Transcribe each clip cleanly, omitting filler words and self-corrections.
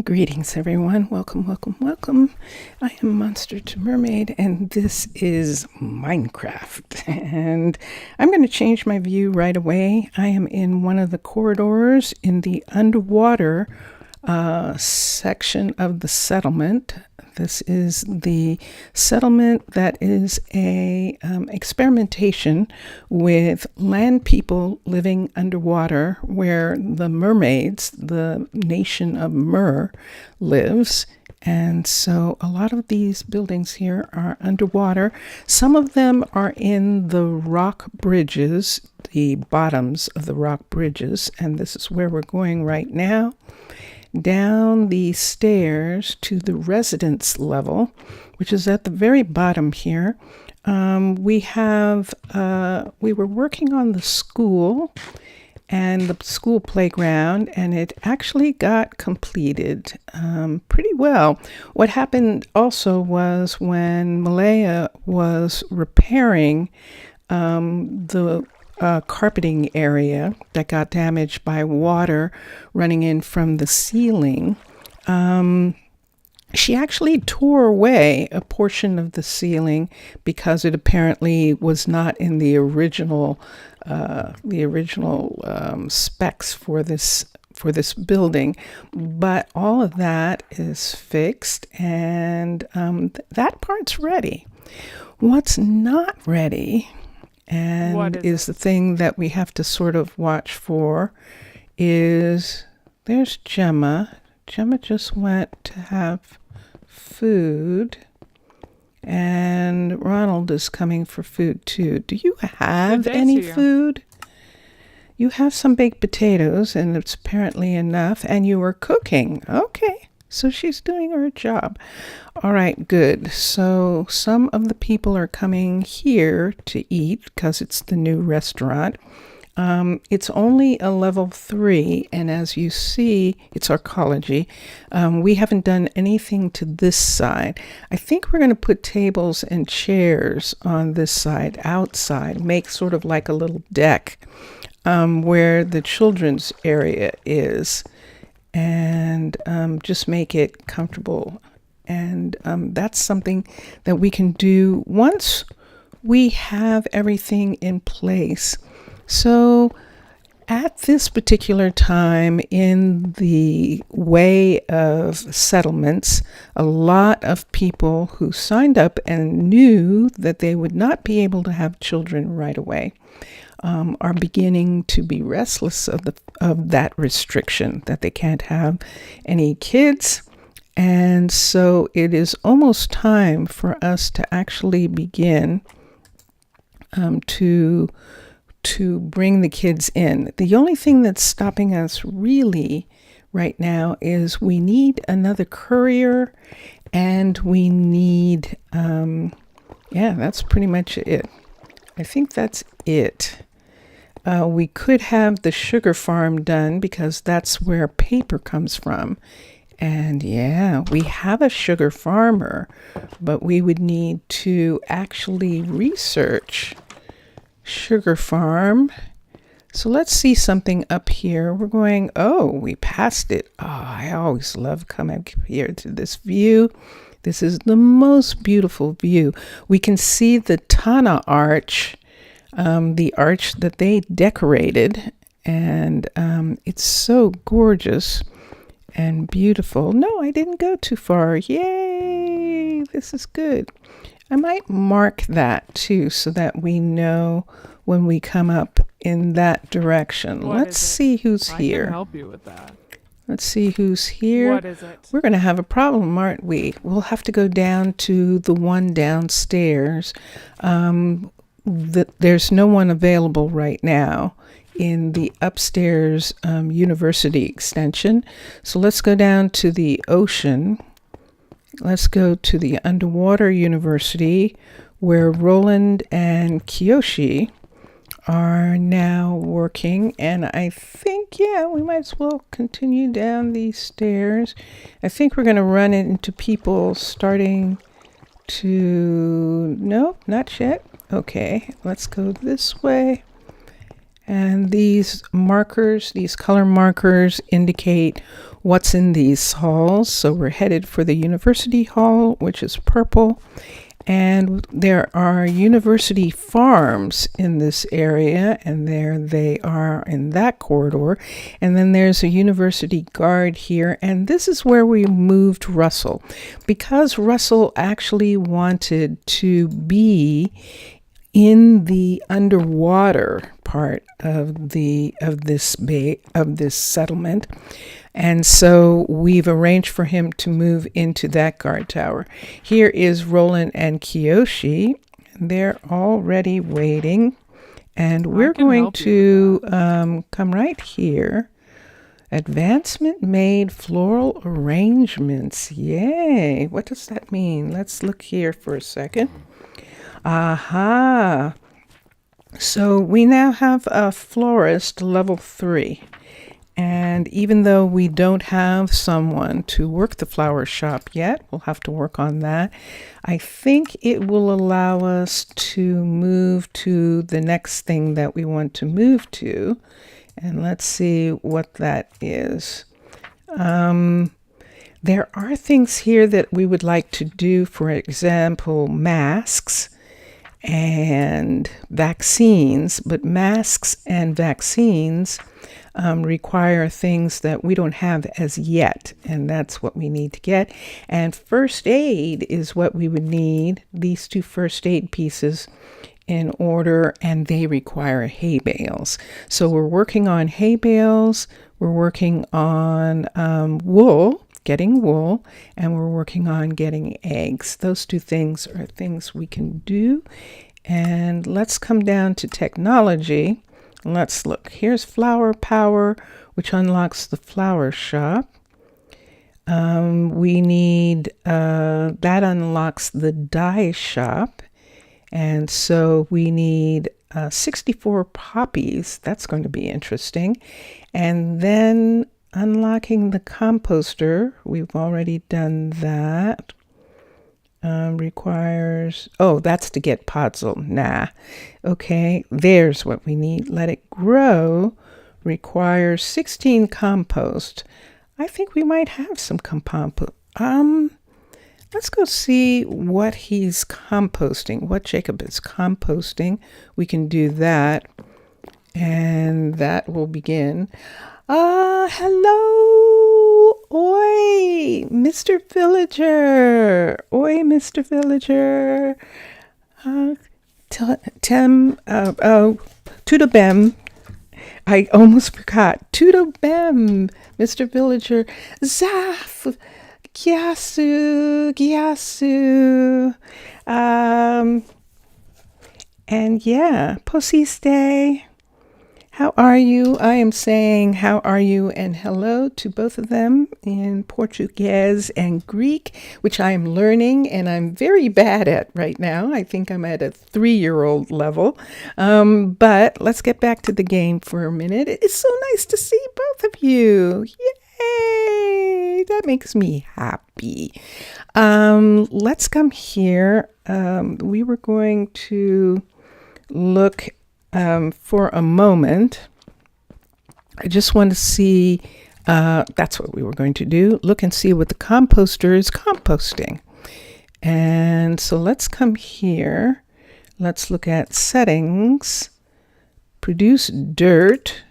Greetings, everyone. Welcome, welcome, welcome. I am Monster to Mermaid, and this is Minecraft. And I'm going to change my view right away. I am in one of the corridors in the underwater section of the settlement. This is the settlement that is a experimentation with land people living underwater, where the mermaids, the nation of Mer, lives. And so a lot of these buildings here are underwater. Some of them are in the rock bridges, the bottoms of the rock bridges, and this is where we're going right now. Down the stairs to the residence level, which is at the very bottom here. We were working on the school and the school playground, and it actually got completed pretty well. What happened also was when Malaya was repairing the carpeting area that got damaged by water running in from the ceiling, she actually tore away a portion of the ceiling because it apparently was not in the original specs for this building. But all of that is fixed, and that part's ready. What's not ready, and is the thing that we have to sort of watch for, is there's Gemma. Gemma just went to have food, and Ronald is coming for food too. Do you have any food? You have some baked potatoes, and it's apparently enough, and you are cooking. Okay. So she's doing her job. All right, good. So some of the people are coming here to eat because it's the new restaurant. It's only a level 3, and as you see, it's archaeology. We haven't done anything to this side. I think we're going to put tables and chairs on this side, outside, make sort of like a little deck where the children's area is. And just make it comfortable. And that's something that we can do once we have everything in place. So at this particular time in the way of settlements, a lot of people who signed up and knew that they would not be able to have children right away are beginning to be restless of that restriction, that they can't have any kids. And so it is almost time for us to actually begin to bring the kids in. The only thing that's stopping us really right now is we need another courier, and we need, that's pretty much it. I think that's it. We could have the sugar farm done because that's where paper comes from. And yeah, we have a sugar farmer, but we would need to actually research sugar farm. So let's see something up here. We're going, we passed it. Oh, I always love coming up here to this view. This is the most beautiful view. We can see the Tana arch, the arch that they decorated, and it's so gorgeous and beautiful. No, I didn't go too far. Yay! This is good. I might mark that too so that we know when we come up in that direction. Let's see who's here. I can help you with that. Let's see who's here. What is it? We're going to have a problem, aren't we? We'll have to go down to the one downstairs. There's no one available right now in the upstairs university extension. So let's go down to the ocean. Let's go to the underwater university where Roland and Kiyoshi are now working. And I think, we might as well continue down these stairs. I think we're going to run into people starting to... No, not yet. Okay, let's go this way. And these markers, these color markers, indicate what's in these halls. So we're headed for the University Hall, which is purple. And there are university farms in this area, and there they are in that corridor. And then there's a university guard here, and this is where we moved Russell, because Russell actually wanted to be in the underwater part of this settlement. And so we've arranged for him to move into that guard tower. Here is Roland and Kiyoshi. They're already waiting. And we're going to come right here. Advancement made floral arrangements. Yay. What does that mean? Let's look here for a second. Aha. So we now have a florist level 3. And even though we don't have someone to work the flower shop yet, we'll have to work on that. I think it will allow us to move to the next thing that we want to move to. And let's see what that is. There are things here that we would like to do, for example, masks and vaccines, but masks and vaccines require things that we don't have as yet, and that's what we need to get. And first aid is what we would need, these 2 first aid pieces in order, and they require hay bales. So we're working on hay bales, we're working on wool, getting wool, and we're working on getting eggs. Those 2 things are things we can do. And let's come down to technology. Let's look. Here's Flower Power, which unlocks the flower shop. We need, that unlocks the dye shop. And so we need 64 poppies. That's going to be interesting. And then unlocking the composter. We've already done that. Requires, that's to get podzol. Nah. Okay, there's what we need. Let it grow. Requires 16 compost. I think we might have some compost. Let's go see what he's composting, what Jacob is composting. We can do that, and that will begin. Hello. Oi, Mr. Villager. Oi, Mr. Villager. Tudabem. I almost forgot. Tudabem, Mr. Villager. Zaf. Gyasu. And yeah, Posiste. How are you? I am saying how are you and hello to both of them in Portuguese and Greek, which I am learning and I'm very bad at right now. I think I'm at a 3-year-old level. But let's get back to the game for a minute. It's so nice to see both of you. Yay! That makes me happy. Let's come here. We were going to look for a moment. I just want to see, that's what we were going to do. Look and see what the composter is composting. And so let's come here. Let's look at settings, produce dirt.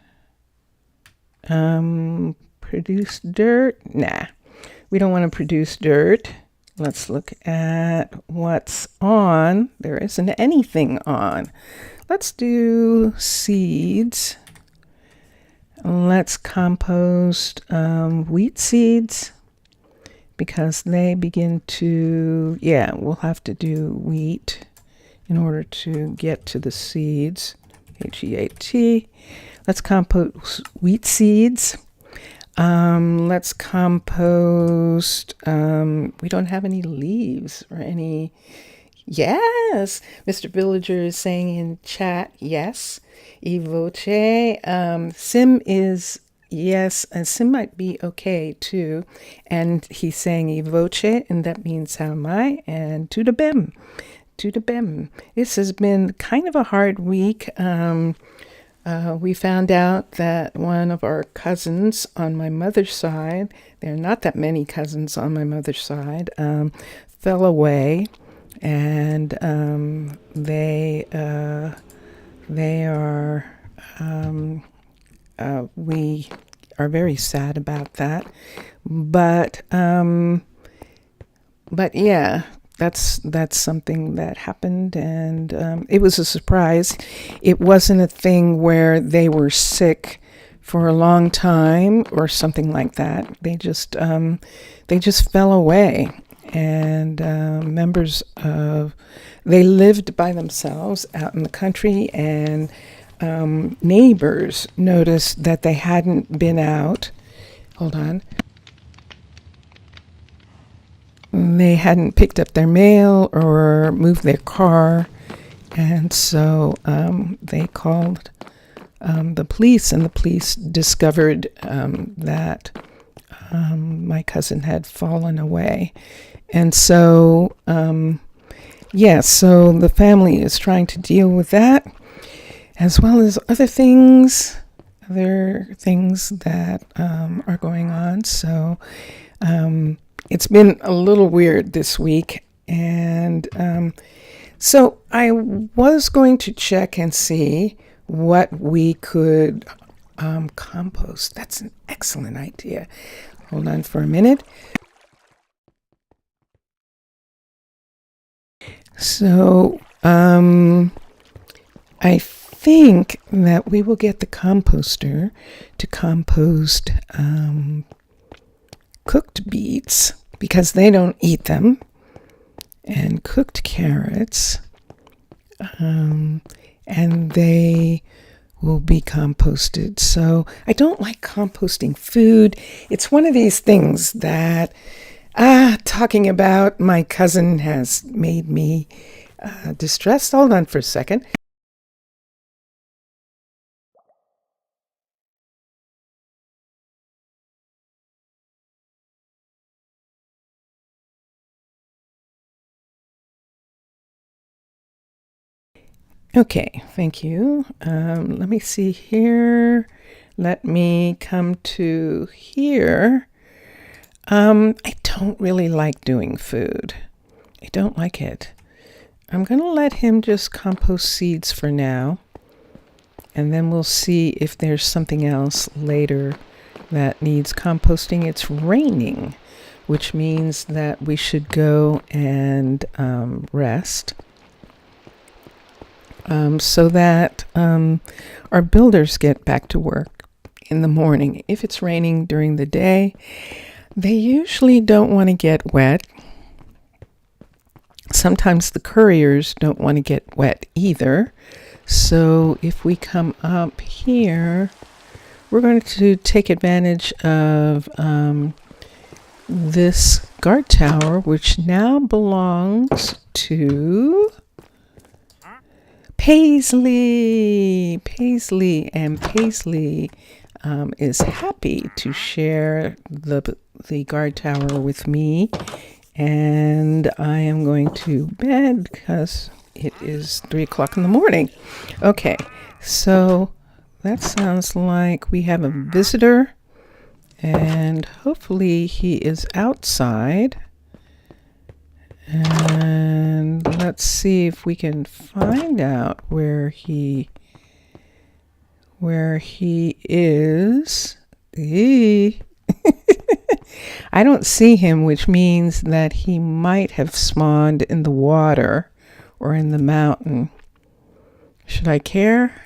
Produce dirt. Nah, we don't want to produce dirt. Let's look at what's on. There isn't anything on. Let's do seeds. Let's compost wheat seeds because they begin to, we'll have to do wheat in order to get to the seeds. HEAT. Let's compost wheat seeds. Let's compost, we don't have any leaves or any. Yes, Mr. Villager is saying in chat, yes. Evoce, Sim is yes, and Sim might be okay too. And he's saying Evoce, and that means how am I? And to the bem. This has been kind of a hard week. We found out that one of our cousins on my mother's side, there are not that many cousins on my mother's side, fell away, and they are, we are very sad about that. But yeah, that's something that happened, and it was a surprise. It wasn't a thing where they were sick for a long time or something like that. They just fell away, and they lived by themselves out in the country, and neighbors noticed that they hadn't been out. Hold on. They hadn't picked up their mail or moved their car, and so they called the police, and the police discovered that my cousin had fallen away. And so, so the family is trying to deal with that, as well as other things that are going on. So it's been a little weird this week, and so I was going to check and see what we could compost. That's an excellent idea. Hold on for a minute. So I think that we will get the composter to compost cooked beets, because they don't eat them, and cooked carrots, and they will be composted. So I don't like composting food. It's one of these things that talking about my cousin has made me distressed. Hold on for a second. Okay, thank you. Let me see here. Let me come to here. I don't really like doing food. I don't like it. I'm going to let him just compost seeds for now, and then we'll see if there's something else later that needs composting. It's raining, which means that we should go and rest. So that our builders get back to work in the morning. If it's raining during the day, they usually don't want to get wet. Sometimes the couriers don't want to get wet either. So if we come up here, we're going to take advantage of this guard tower, which now belongs to Paisley, and Paisley is happy to share the guard tower with me, and I am going to bed because it is 3 o'clock in the morning. Okay, so that sounds like we have a visitor, and hopefully he is outside. And let's see if we can find out where he is. I don't see him, which means that he might have spawned in the water or in the mountain. Should I care?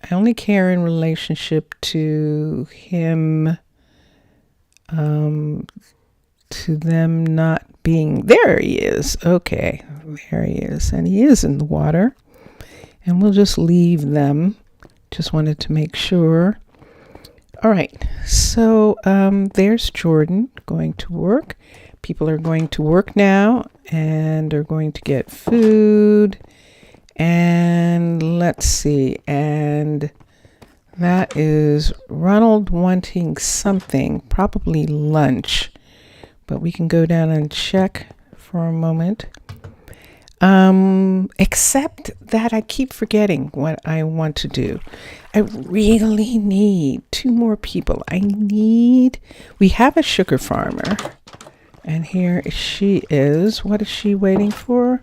I only care in relationship to him, to them not being there. He is. Okay, there he is, and he is in the water, and we'll just leave them. Just wanted to make sure. All right, so there's Jordan going to work. People are going to work now and are going to get food, and let's see, and that is Ronald wanting something, probably lunch. But we can go down and check for a moment. Except that I keep forgetting what I want to do. I really need 2 more people. We have a sugar farmer, and here she is. What is she waiting for?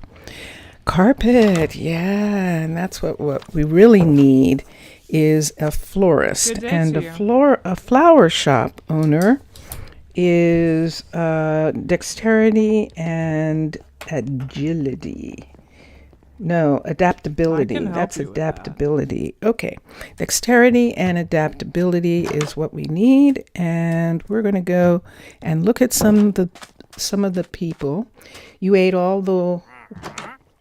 Carpet, yeah, and that's what we really need is a florist and a flower shop owner is dexterity and agility. No, adaptability. That's adaptability. Okay. Dexterity and adaptability is what we need, and we're going to go and look at some of the people. You ate all the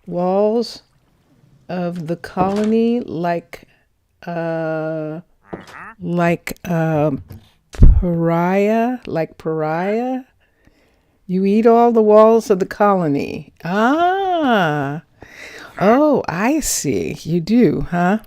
walls of the colony like pariah. You eat all the walls of the colony. Oh, I see. You do, huh?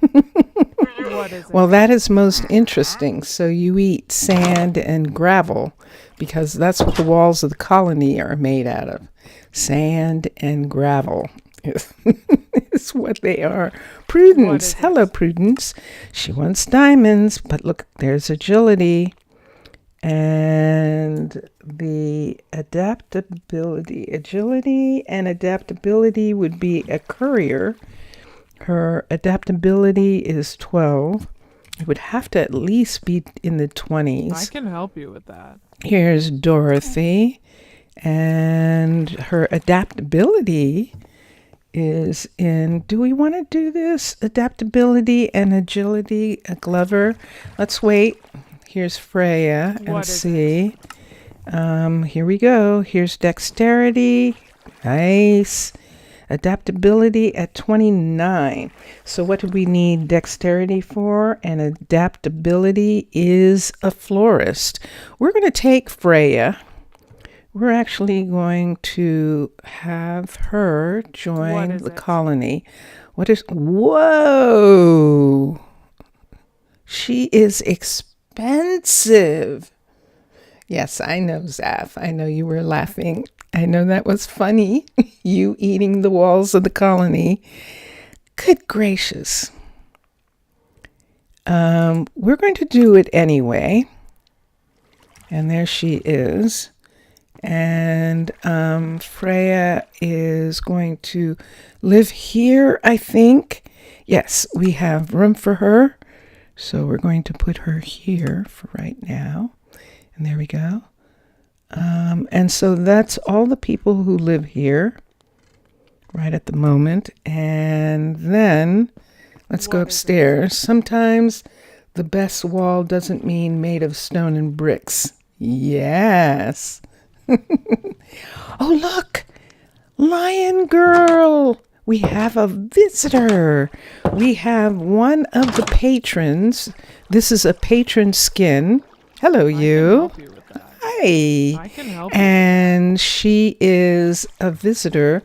What is it? Well, that is most interesting. So you eat sand and gravel because that's what the walls of the colony are made out of. Sand and gravel is what they are. Prudence. Hello, Prudence. She wants diamonds, but look, there's agility. And the agility and adaptability would be a courier. Her adaptability is 12. It would have to at least be in the 20s. I can help you with that. Here's Dorothy, and her adaptability is in, do we want to do this? Adaptability and agility, a Glover. Let's wait. Here's Freya and see. Here we go. Here's dexterity. Nice. Adaptability at 29. So what do we need dexterity for? And adaptability is a florist. We're going to take Freya. We're actually going to have her join the colony. Whoa! She is expensive. Yes, I know, Zaf. I know you were laughing. I know that was funny. You eating the walls of the colony. Good gracious. We're going to do it anyway. And there she is. And Freya is going to live here, I think. Yes, we have room for her. So we're going to put her here for right now. And there we go. And so that's all the people who live here right at the moment. And then let's go upstairs. Sometimes the best wall doesn't mean made of stone and bricks. Yes. Oh, look. Lion Girl. We have a visitor. We have one of the patrons. This is a patron skin. Hello, you. I can help you with that. Hi. I can help you. And she is a visitor.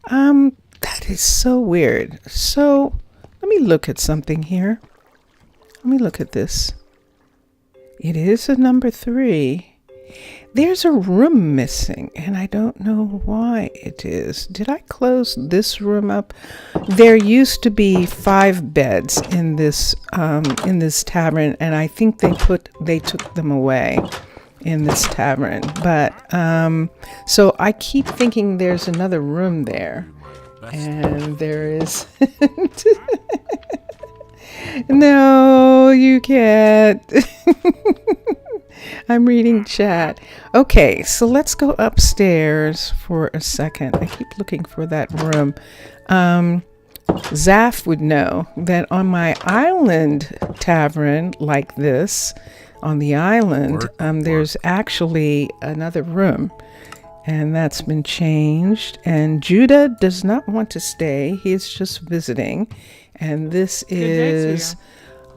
That is so weird. So let me look at something here. Let me look at this. It is a number 3. There's a room missing, and I don't know why it is. Did I close this room up? There used to be 5 beds in this tavern, and I think they took them away in this tavern. But so I keep thinking there's another room there, and there is. No, you can't. I'm reading chat. Okay, so let's go upstairs for a second. I keep looking for that room. Zaf would know that on my island tavern like this, on the island, there's actually another room. And that's been changed. And Judah does not want to stay. He's just visiting. And this is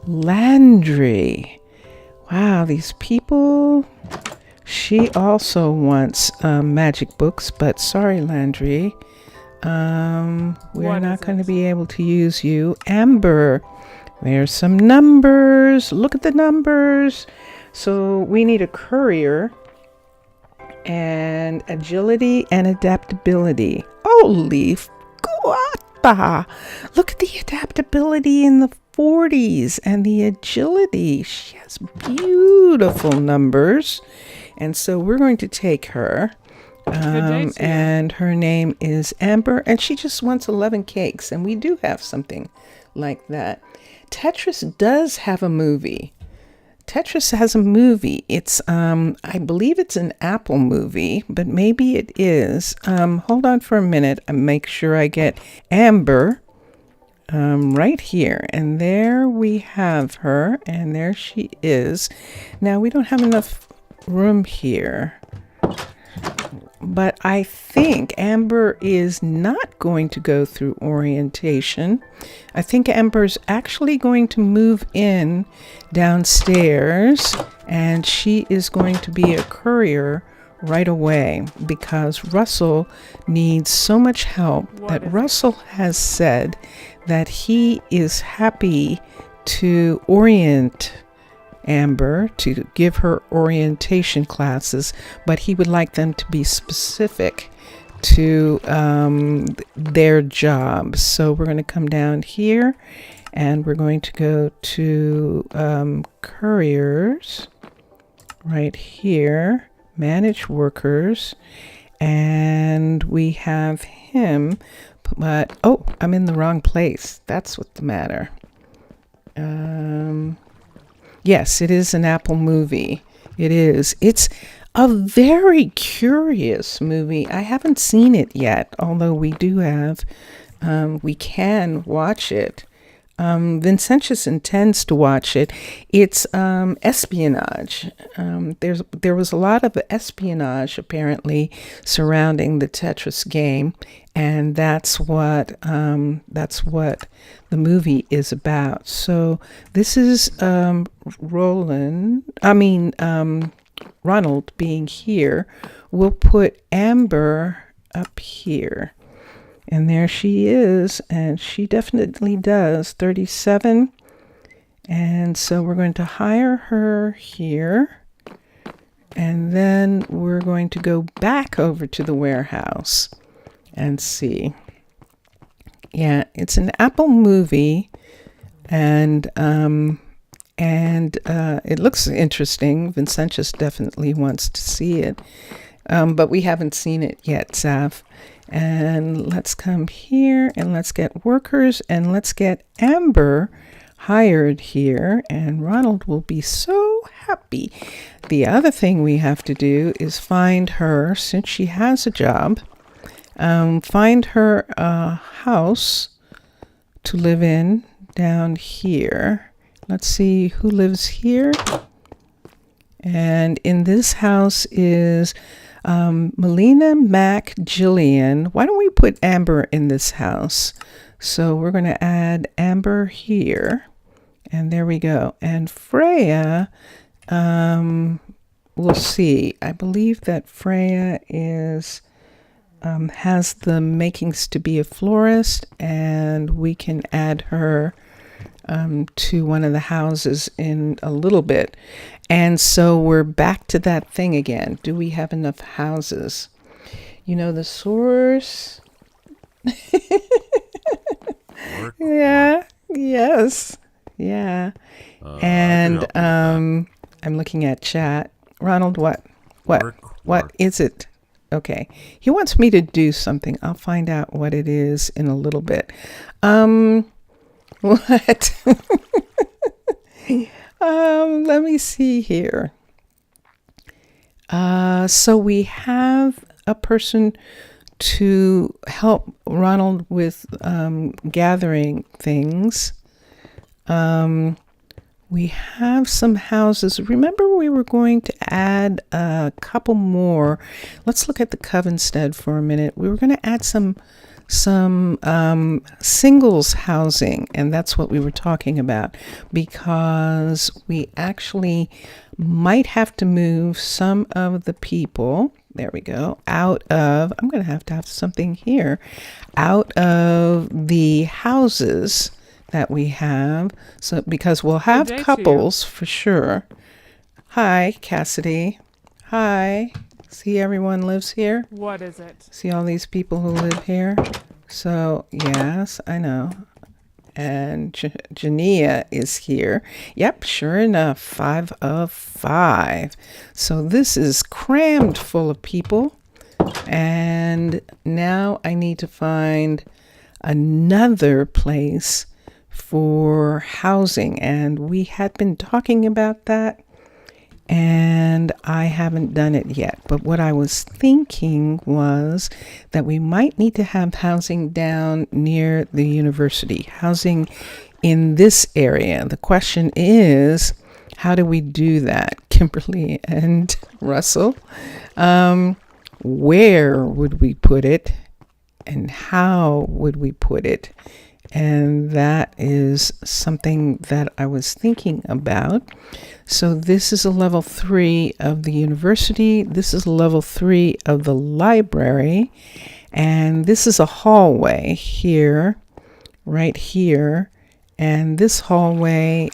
Landry. Wow, these people. She also wants magic books, but sorry, Landry. We're not going to be able to use you. Amber, there's some numbers. Look at the numbers. So we need a courier. And agility and adaptability. Holy guata! Look at the adaptability in the 40s and the agility. She has beautiful numbers. And so we're going to take her. And her name is Amber, and she just wants 11 cakes. And we do have something like that. Tetris does have a movie. Tetris has a movie. It's, I believe it's an Apple movie, but maybe it is. Hold on for a minute and make sure I get Amber right here. And there we have her, and there she is. Now, we don't have enough room here, but I think Amber is not going to go through orientation. I think Amber's actually going to move in downstairs, and she is going to be a courier right away because Russell needs so much help that Russell has said that he is happy to orient Amber, to give her orientation classes, but he would like them to be specific to their job. So we're going to come down here and we're going to go to couriers right here, manage workers, and we have him, but oh, I'm in the wrong place. That's what's the matter. Yes, it is an Apple movie. It is. It's a very curious movie. I haven't seen it yet, although we do have, we can watch it. Vincentius intends to watch it. It's espionage. There was a lot of espionage apparently surrounding the Tetris game, and that's what the movie is about. So this is Ronald being here. We'll put Amber up here. And there she is, and she definitely does 37. And so we're going to hire her here. And then we're going to go back over to the warehouse and see. Yeah, it's an Apple movie, and it looks interesting. Vincentius definitely wants to see it, but we haven't seen it yet, Saf. And let's come here and let's get workers and let's get Amber hired here, and Ronald will be so happy. The other thing we have to do is find her, since she has a job, find her a house to live in down here. Let's see who lives here. And in this house is Melina, Mac, Jillian. Why don't we put Amber in this house? So we're going to add Amber here. And there we go. And Freya, we'll see. I believe that Freya is has the makings to be a florist, and we can add her to one of the houses in a little bit. And so we're back to that thing again. Do we have enough houses? You know, the source. Yeah. Yes. Yeah. And I'm looking at chat. Ronald, what is it? Okay. He wants me to do something. I'll find out what it is in a little bit. What? Let me see here. So we have a person to help Ronald with gathering things. We have some houses. Remember, we were going to add a couple more. Let's look at the Covenstead for a minute. We were going to add some singles housing, and that's what we were talking about, because we actually might have to move some of the people, there we go, out of, I'm going to have something here, out of the houses that we have, so because we'll have couples for sure. Hi, Cassidy. Hi. See, everyone lives here. What is it? See all these people who live here. So yes, I know. And Jania is here. Yep, sure enough, 5 of 5. So this is crammed full of people. And now I need to find another place for housing. And we had been talking about that, and I haven't done it yet. But what I was thinking was that we might need to have housing down near the university, housing in this area. The question is, how do we do that? Kimberly and Russell, where would we put it, and how would we put it? And that is something that I was thinking about. So this is a level 3 of the university. This is a level 3 of the library. And this is a hallway here, right here. And this hallway,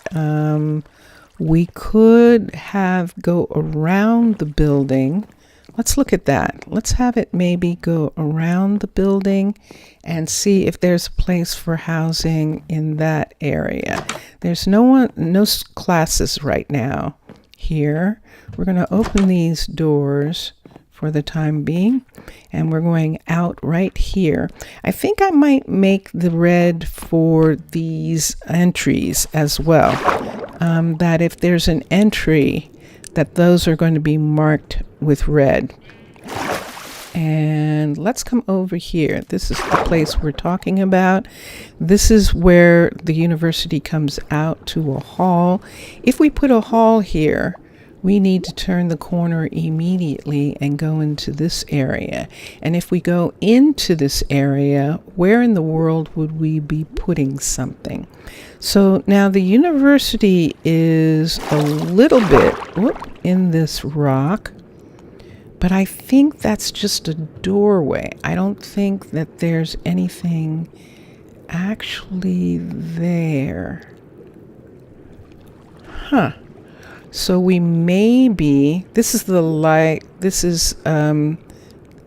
we could have go around the building. Let's look at that. Let's have it maybe go around the building and see if there's a place for housing in that area. There's no classes right now here. We're going to open these doors for the time being, and we're going out right here. I think I might make the red for these entries as well, that if there's an entry, that those are going to be marked with red. And let's come over here. This is the place we're talking about. This is where the university comes out to a hall. If we put a hall here, we need to turn the corner immediately and go into this area. And if we go into this area, where in the world would we be putting something? So now the university is a little bit in this rock, but I think that's just a doorway. I don't think that there's anything actually there. So we maybe, this is the light, this is,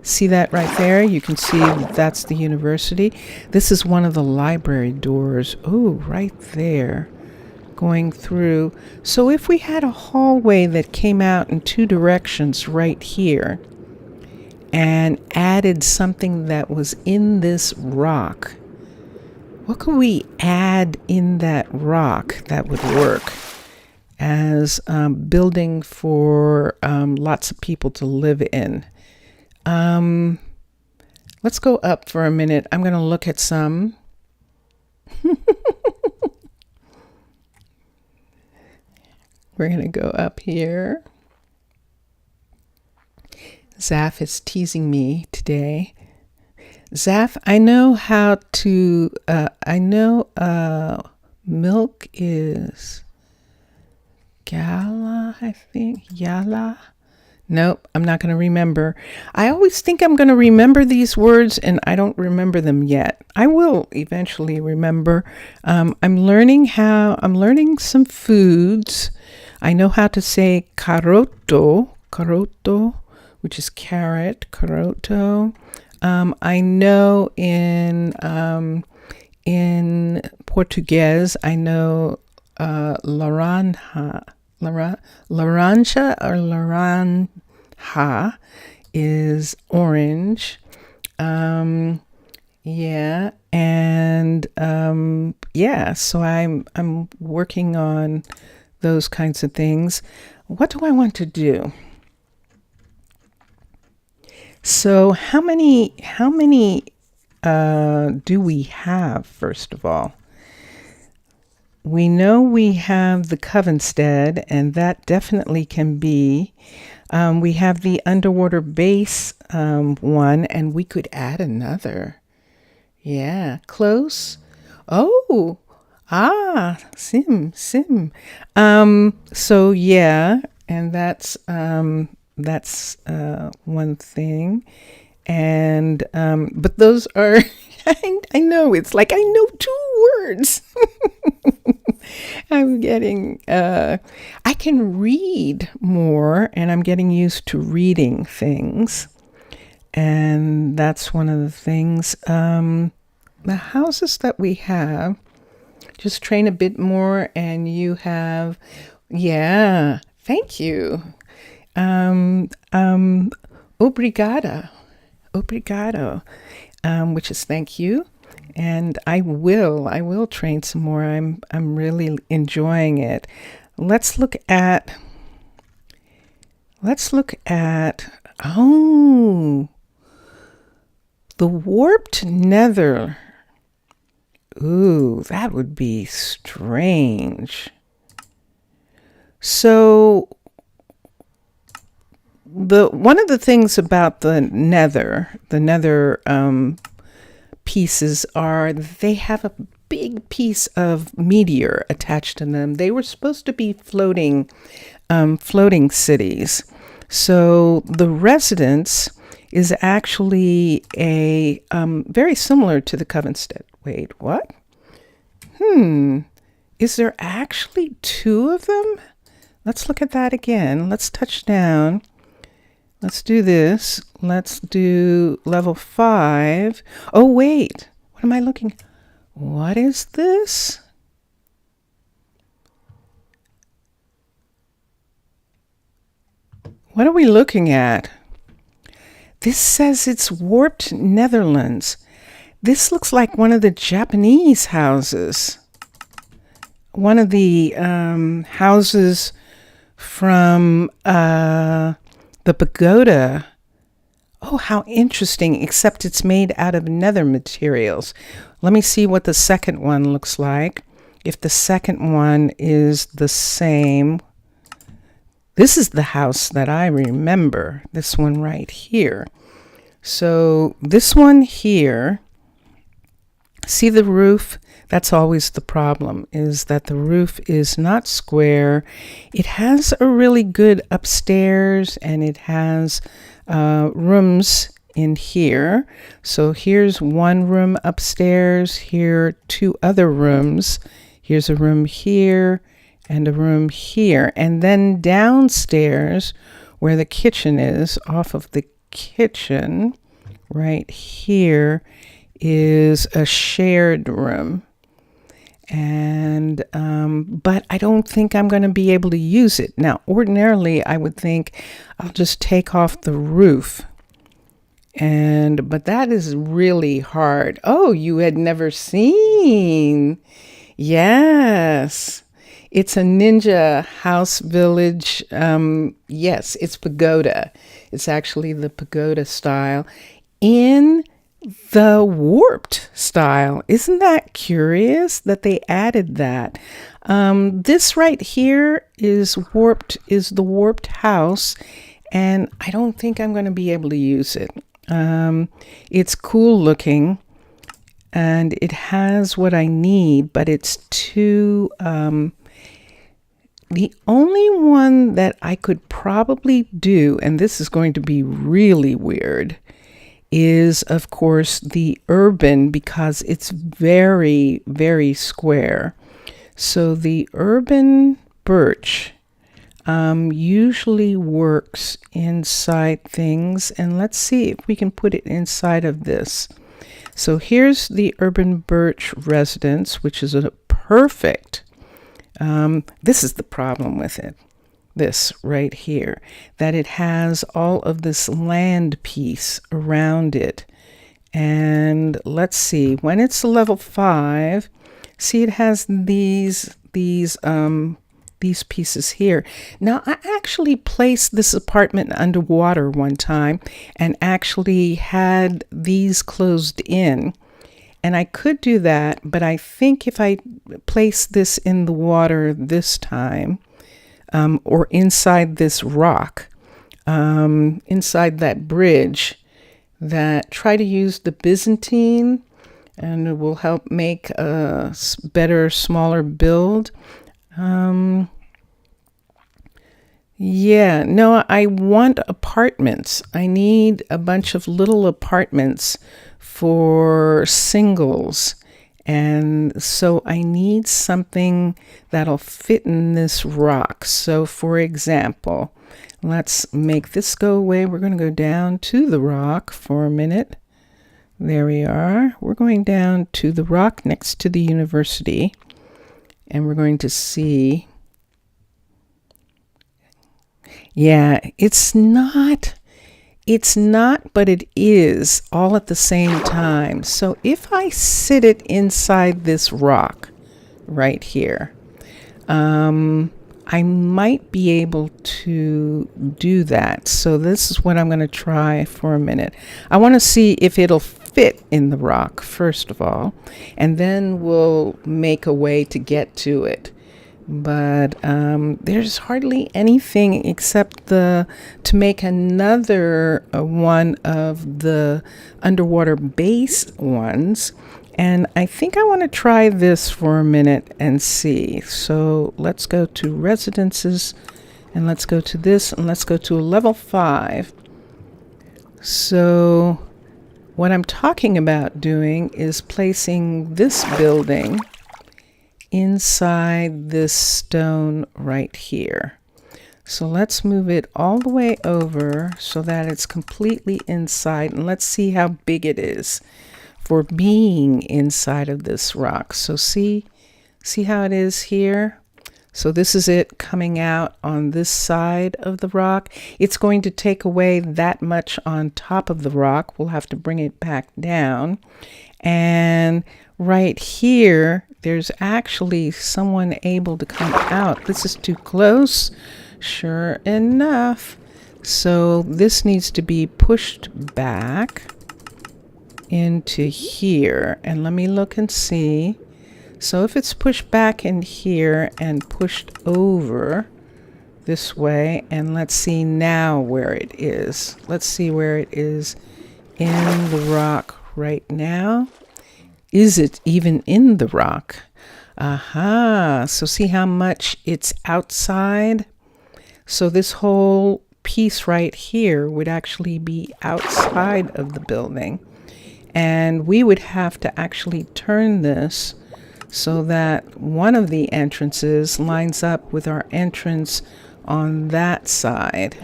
see that right there? You can see that's the university. This is one of the library doors. Oh, right there, going through. So if we had a hallway that came out in 2 directions right here and added something that was in this rock, what could we add in that rock that would work as building for lots of people to live in? Let's go up for a minute. I'm going to look at some. We're going to go up here. Zaf is teasing me today. Zaf, I know how to, milk is gala, I think. Yala. Nope, I'm not going to remember. I always think I'm going to remember these words, and I don't remember them yet. I will eventually remember. I'm learning some foods. I know how to say caroto, which is carrot, caroto. I know in Portuguese, I know laranja or laranja is orange. Yeah, and so I'm working on those kinds of things. What do I want to do? So how many do we have, first of all? We know we have the Covenstead, and that definitely can be. We have the underwater base one, and we could add another. Yeah, close. Oh, sim. So yeah, and that's one thing. And but those are I know, it's like I know two words. I'm getting, I can read more, and I'm getting used to reading things. And that's one of the things. The houses that we have, just train a bit more, and you have, yeah, thank you. Obrigada, obrigado, which is thank you. And I will train some more. I'm really enjoying it. Let's look at, oh, the warped nether. Ooh, that would be strange. So one of the things about the nether pieces are they have a big piece of meteor attached to them. They were supposed to be floating cities. So the residence is actually a very similar to the Covenstead. Wait, what? Is there actually two of them? Let's look at that again. Let's touch down. Let's do this. Let's do level 5. Oh, wait. What am I looking? What is this? What are we looking at? This says it's warped Netherlands. This looks like one of the Japanese houses. One of the houses from the pagoda. Oh, how interesting, except it's made out of nether materials. Let me see what the second one looks like. If the second one is the same. This is the house that I remember, this one right here. So this one here, see the roof? That's always the problem, is that the roof is not square. It has a really good upstairs, and it has rooms in here. So here's one room upstairs, here 2 other rooms. Here's a room here and a room here. And then downstairs, where the kitchen is, off of the kitchen, right here, is a shared room. And but I don't think I'm going to be able to use it. Now, ordinarily, I would think I'll just take off the roof. But that is really hard. Oh, you had never seen. Yes. It's a ninja house village. Yes, it's pagoda. It's actually the pagoda style in the warped style. Isn't that curious that they added that? This right here is warped, is the warped house, and I don't think I'm going to be able to use it. It's cool looking, and it has what I need, but it's too... The only one that I could probably do, and this is going to be really weird, is, of course, the urban, because it's very, very square. So the urban birch usually works inside things. And let's see if we can put it inside of this. So here's the urban birch residence, which is a perfect... this is the problem with it. This right here, that it has all of this land piece around it. And let's see, when it's level 5, see, it has these pieces here. Now, I actually placed this apartment underwater one time and actually had these closed in. And I could do that, but I think if I place this in the water this time, or inside this rock, inside that bridge, that try to use the Byzantine, and it will help make a better, smaller build. Yeah, no, I want apartments. I need a bunch of little apartments for singles. And so I need something that'll fit in this rock. So, for example, let's make this go away. We're going to go down to the rock for a minute. There we are. We're going down to the rock next to the university. And we're going to see. Yeah, it's not, but it is all at the same time. So if I sit it inside this rock right here, I might be able to do that. So this is what I'm going to try for a minute. I want to see if it'll fit in the rock, first of all, and then we'll make a way to get to it. But there's hardly anything except to make another one of the underwater base ones. And I think I want to try this for a minute and see. So let's go to residences, and let's go to this, and let's go to a level 5. So what I'm talking about doing is placing this building inside this stone right here. So let's move it all the way over so that it's completely inside, and let's see how big it is for being inside of this rock. So see how it is here? So this is it coming out on this side of the rock. It's going to take away that much on top of the rock. We'll have to bring it back down. And right here, there's actually someone able to come out. This is too close, sure enough. So this needs to be pushed back into here. And let me look and see. So if it's pushed back in here and pushed over this way, and let's see now where it is. Let's see where it is in the rock right now. Is it even in the rock? Aha, so see how much it's outside? So this whole piece right here would actually be outside of the building. And we would have to actually turn this so that one of the entrances lines up with our entrance on that side.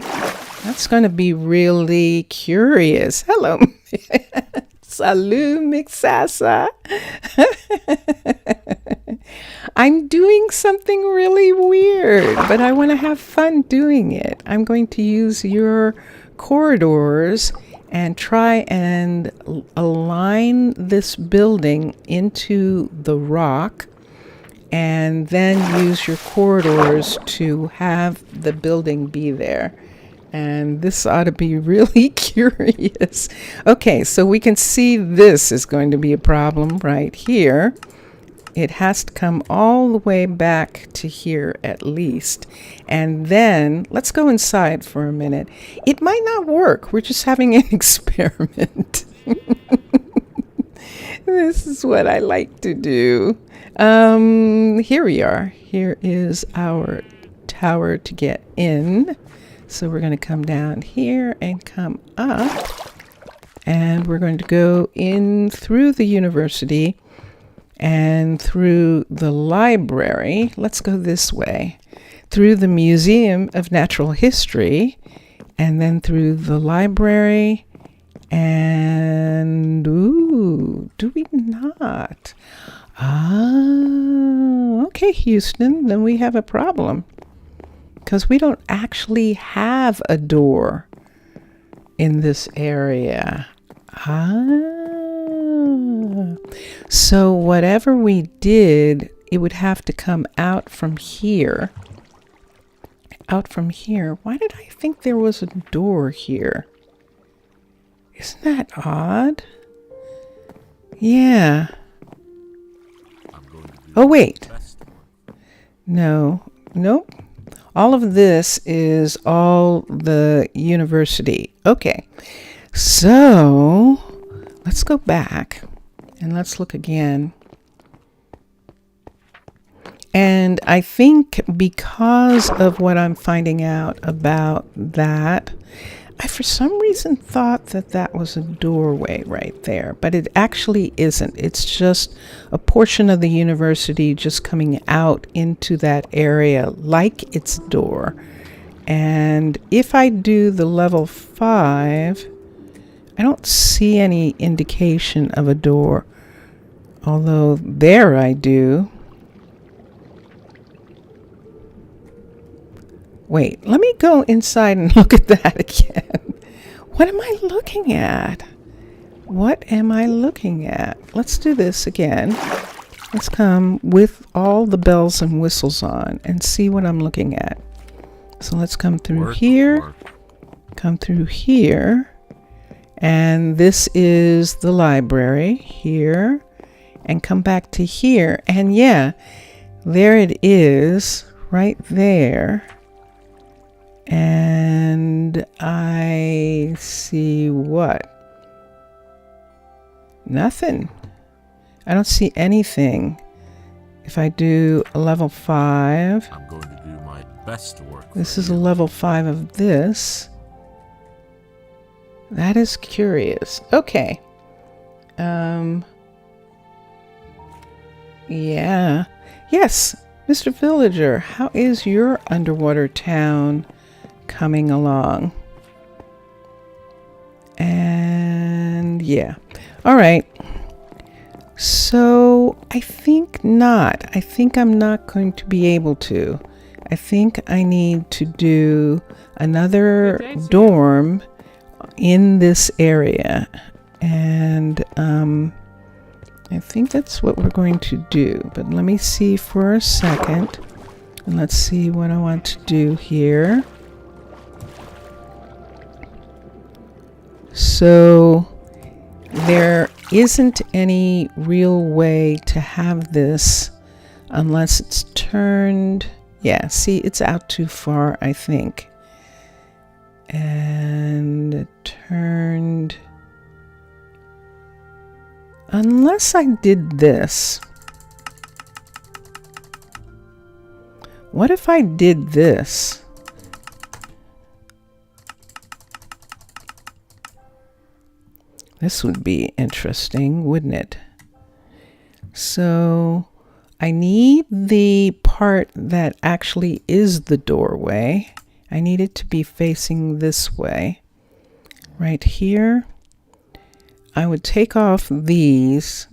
That's going to be really curious. Hello. Salut, Mixasa. I'm doing something really weird, but I want to have fun doing it. I'm going to use your corridors and try and align this building into the rock, and then use your corridors to have the building be there. And this ought to be really curious. Okay, so we can see this is going to be a problem right here. It has to come all the way back to here at least. And then let's go inside for a minute. It might not work. We're just having an experiment. This is what I like to do. Here we are. Here is our tower to get in. So we're going to come down here and come up. And we're going to go in through the university and through the library. Let's go this way. Through the Museum of Natural History, and then through the library. And, ooh, do we not? Ah, okay, Houston, then we have a problem. Because we don't actually have a door in this area. So whatever we did, it would have to come out from here. Out from here. Why did I think there was a door here? Isn't that odd? Yeah. Oh, wait. No. Nope. All of this is all the university. Okay. So let's go back and let's look again. And I think because of what I'm finding out about that, I for some reason thought that that was a doorway right there, but it actually isn't. It's just a portion of the university just coming out into that area like its door. And if I do the level 5, I don't see any indication of a door, although there I do. Wait, let me go inside and look at that again. What am I looking at? What am I looking at? Let's do this again. Let's come with all the bells and whistles on and see what I'm looking at. So let's come through here, come through here, and this is the library here, and come back to here. And yeah, there it is right there. And I see what? Nothing. I don't see anything. If I do a level 5, I'm going to do my best to work. This is a level 5 of this. That is curious. Okay. Yeah. Yes, Mr. Villager, how is your underwater town coming along? And yeah. All right. So I think not. I think I'm not going to be able to. I think I need to do another dorm in this area. And I think that's what we're going to do. But let me see for a second. And let's see what I want to do here. So there isn't any real way to have this unless it's turned. Yeah, see, it's out too far, I think. And turned. Unless I did this. What if I did this? This would be interesting, wouldn't it? So I need the part that actually is the doorway. I need it to be facing this way. Right here. I would take off this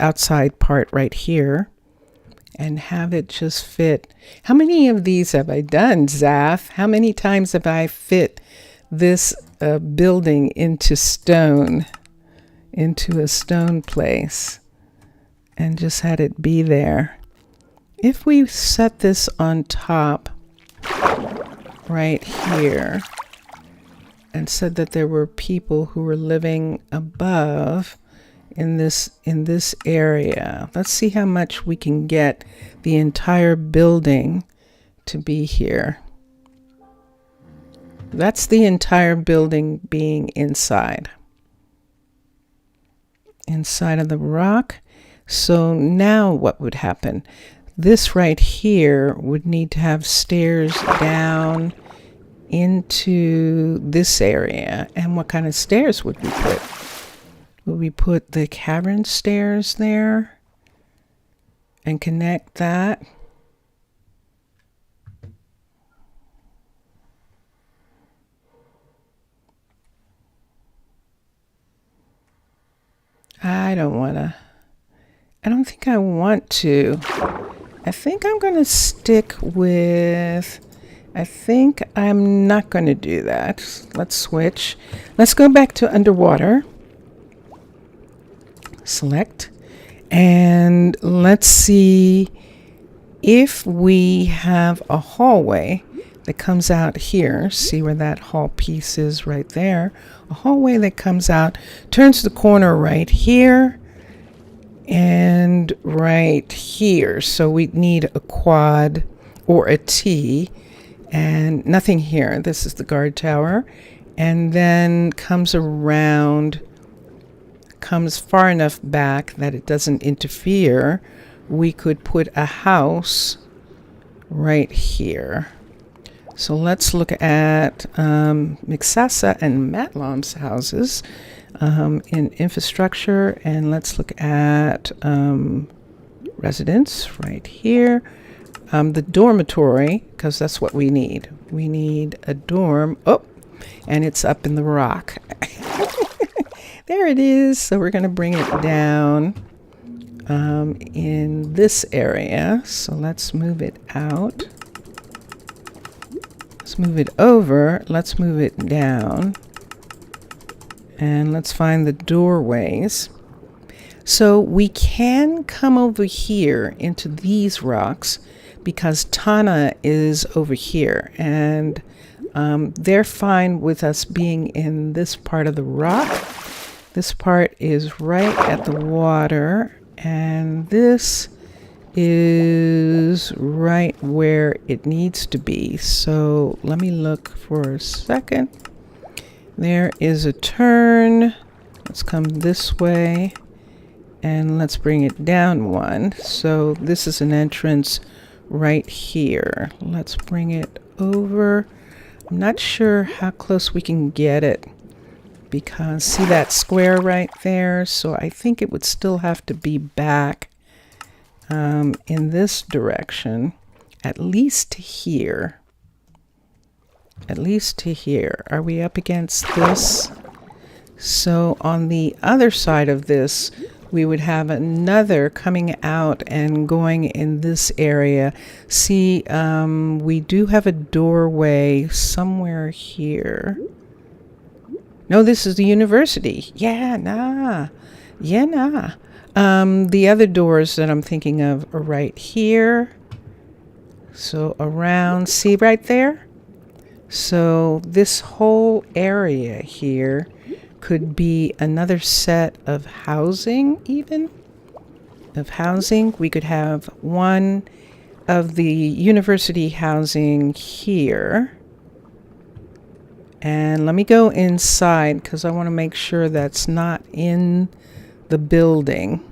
outside part right here, and have it just fit. How many of these have I done, Zaf? How many times have I fit this building into stone? Into a stone place and just had it be there. If we set this on top right here and said that there were people who were living above in this area, let's see how much we can get the entire building to be here. That's the entire building being inside of the rock. So now what would happen? This right here would need to have stairs down into this area. And what kind of stairs would we put? Would we put the cavern stairs there and connect that? I don't think I want to. I think I'm going to stick with, I think I'm not going to do that. Let's switch. Let's go back to underwater. Select. And let's see if we have a hallway that comes out here. See where that hall piece is right there. A hallway that comes out, turns the corner right here and right here. So we need a quad or a T, and nothing here. This is the guard tower, and then comes around, comes far enough back that it doesn't interfere. We could put a house right here. So let's look at Mixasa and Matlom's houses in infrastructure, and let's look at residence right here. The dormitory, because that's what we need. We need a dorm. Oh, and it's up in the rock. There it is. So we're going to bring it down in this area. So let's move it out. Let's move it over. Let's move it down. And let's find the doorways. So we can come over here into these rocks because Tana is over here. And they're fine with us being in this part of the rock. This part is right at the water. And this is right where it needs to be. So let me look for a second. There is a turn. Let's come this way and let's bring it down one. So this is an entrance right here. Let's bring it over. I'm not sure how close we can get it because see that square right there? So I think it would still have to be back in this direction, at least to here. At least to here. Are we up against this? So on the other side of this, we would have another coming out and going in this area. See, we do have a doorway somewhere here. No, this is the university. Yeah, nah. Yeah, nah. The other doors that I'm thinking of are right here. So around, see right there? So this whole area here could be another set of housing even. Of housing. We could have one of the university housing here. And let me go inside because I want to make sure that's not in the building.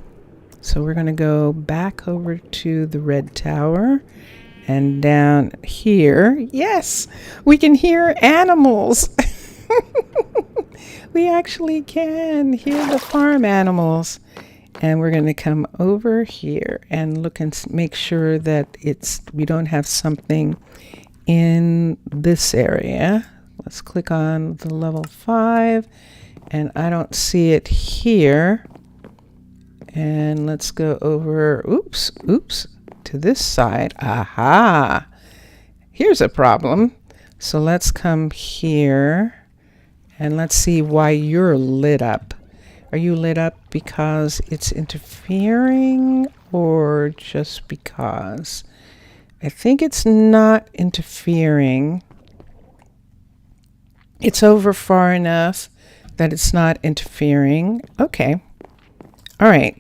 So we're going to go back over to the red tower and down here. Yes, we can hear animals. We actually can hear the farm animals. And we're going to come over here and look and make sure that we don't have something in this area. Let's click on the level 5 and I don't see it here. And let's go over, oops, to this side. Aha! Here's a problem. So let's come here and let's see why you're lit up. Are you lit up because it's interfering or just because? I think it's not interfering. It's over far enough that it's not interfering. Okay. All right.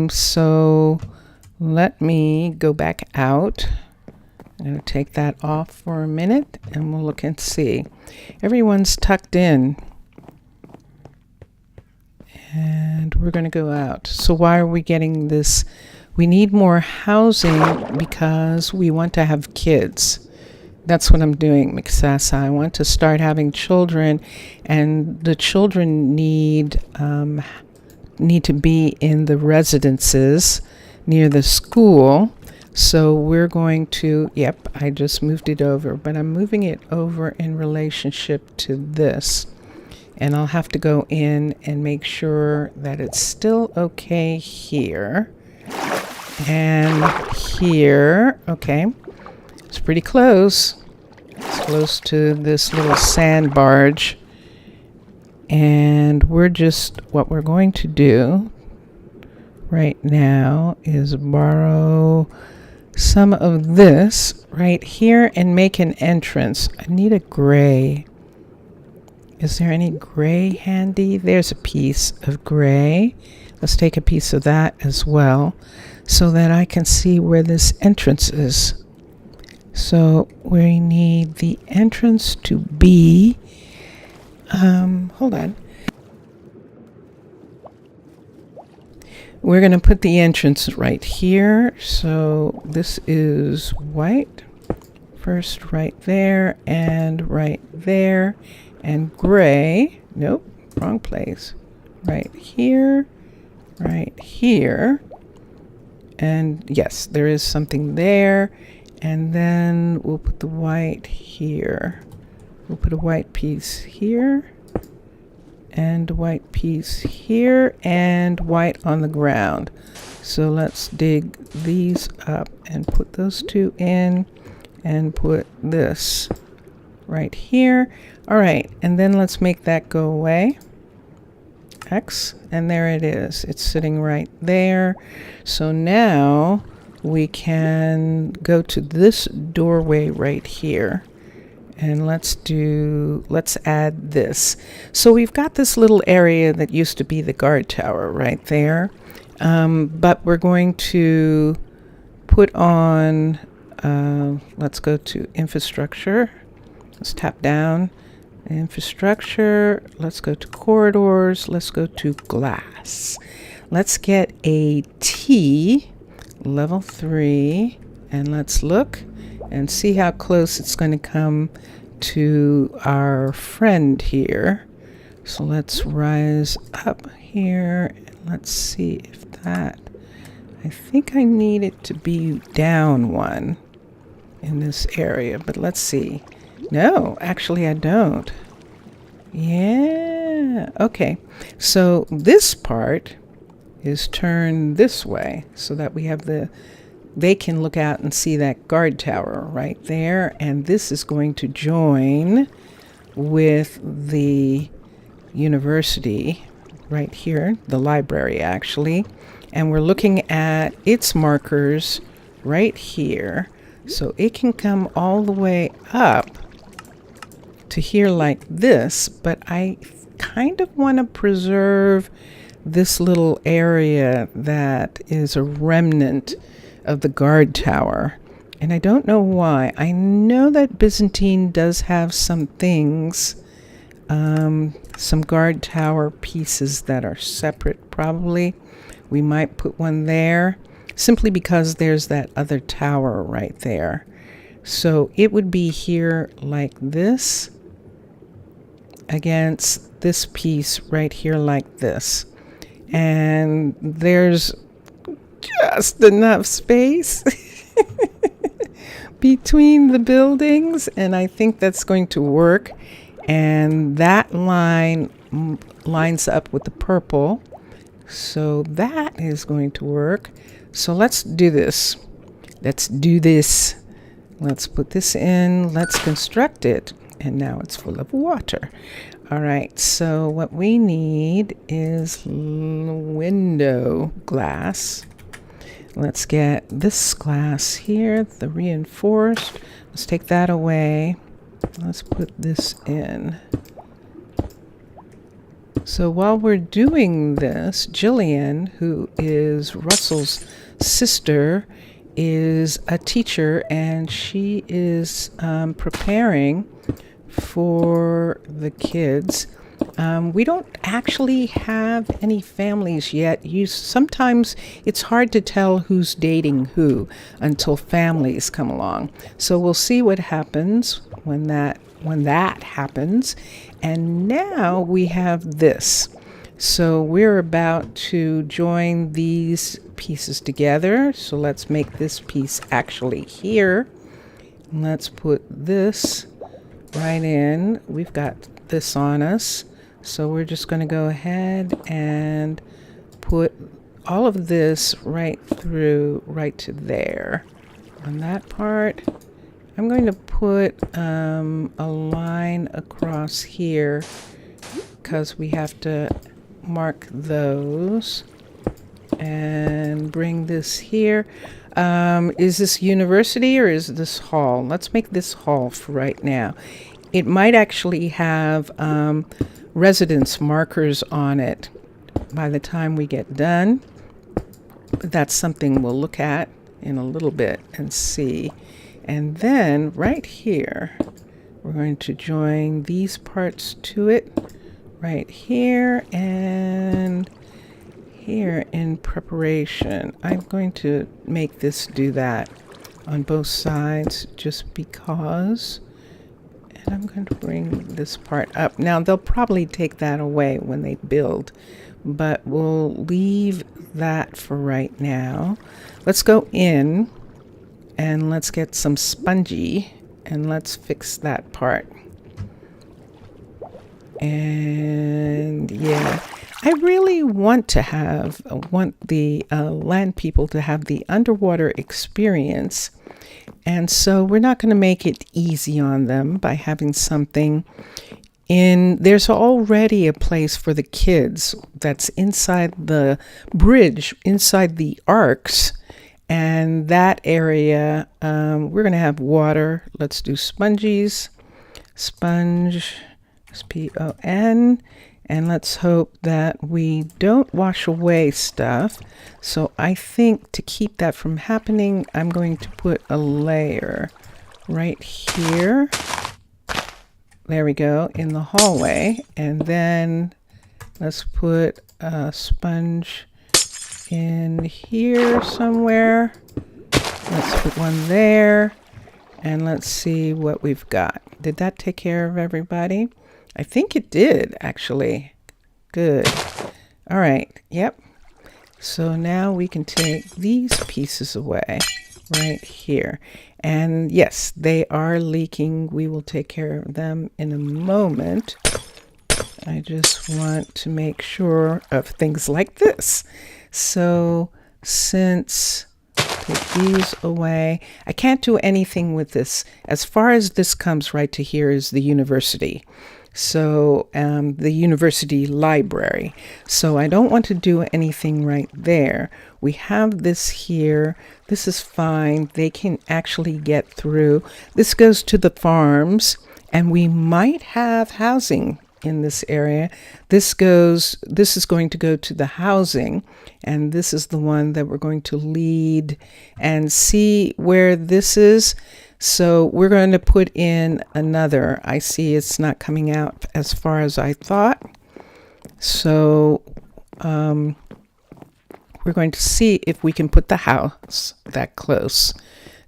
So let me go back out. I'm going to take that off for a minute and we'll look and see. Everyone's tucked in. And we're going to go out. So why are we getting this? We need more housing because we want to have kids. That's what I'm doing, Mixasa. I want to start having children, and the children need to be in the residences near the school. So we're going to, yep, I just moved it over, but I'm moving it over in relationship to this. And I'll have to go in and make sure that it's still okay here. And here, okay, it's pretty close. It's close to this little sand barge. And what we're going to do right now is borrow some of this right here and make an entrance. I need a gray. Is there any gray handy? There's a piece of gray. Let's take a piece of that as well so that I can see where this entrance is. So we need the entrance to be, hold on. We're going to put the entrance right here. So this is white. First right there and right there. And gray. Nope, wrong place. Right here. Right here. And yes, there is something there. And then we'll put the white here. We'll put a white piece here. And a white piece here. And white on the ground. So let's dig these up and put those two in. And put this right here. All right, and then let's make that go away. X, and there it is. It's sitting right there. So now we can go to this doorway right here. And let's add this. So we've got this little area that used to be the guard tower right there. But we're going to put on, let's go to infrastructure. Let's tap down. Infrastructure. Let's go to corridors. Let's go to glass. Let's get a T, level 3, and let's look and see how close it's going to come to our friend here. So let's rise up here. Let's see if that, I think I need it to be down one in this area, but let's see. No, actually I don't. Yeah, okay. So this part is turned this way so that we have they can look out and see that guard tower right there. And this is going to join with the university right here, the library actually. And we're looking at its markers right here. So it can come all the way up to here like this, but I kind of want to preserve this little area that is a remnant of the guard tower. And I don't know why. I know that Byzantine does have some things, some guard tower pieces that are separate probably. We might put one there simply because there's that other tower right there. So it would be here like this against this piece right here like this. And there's just enough space between the buildings, and I think that's going to work. And that line lines up with the purple, so that is going to work. So let's do this. Let's put this in. Let's construct it. And now it's full of water. All right, so what we need is window glass. Let's get this glass here, the reinforced. Let's take that away. Let's put this in. So while we're doing this, Jillian, who is Russell's sister, is a teacher, and she is preparing for the kids. We don't actually have any families yet. Sometimes it's hard to tell who's dating who until families come along. So we'll see what happens when that happens. And now we have this. So we're about to join these pieces together. So let's make this piece actually here. Let's put this right in. We've got this on us. So we're just going to go ahead and put all of this right through, right to there. On that part, I'm going to put a line across here because we have to mark those and bring this here. Is this university or is this hall? Let's make this hall for right now. It might actually have residence markers on it by the time we get done. But that's something we'll look at in a little bit and see. And then right here, we're going to join these parts to it right here and here in preparation. I'm going to make this do that on both sides just because. And I'm going to bring this part up. Now, they'll probably take that away when they build, but we'll leave that for right now. Let's go in and let's get some spongy and let's fix that part. And yeah, I really want to want the land people to have the underwater experience. And so we're not going to make it easy on them by having something there's already a place for the kids that's inside the bridge, inside the arcs. And that area, we're going to have water. Let's do sponges, sponge, S-P-O-N. And let's hope that we don't wash away stuff. So I think to keep that from happening, I'm going to put a layer right here. There we go, in the hallway. And then let's put a sponge in here somewhere. Let's put one there. And let's see what we've got. Did that take care of everybody? I think it did, actually. Good. All right. Yep. So now we can take these pieces away right here. And yes, they are leaking. We will take care of them in a moment. I just want to make sure of things like this. So since take these away, I can't do anything with this. As far as this comes right to here is the university. So the university library. So I don't want to do anything right there. We have this here. This is fine. They can actually get through. This goes to the farms, and we might have housing in this area. This is going to go to the housing, and this is the one that we're going to lead and see where this is. So we're going to put in another. I see it's not coming out as far as I thought. So we're going to see if we can put the house that close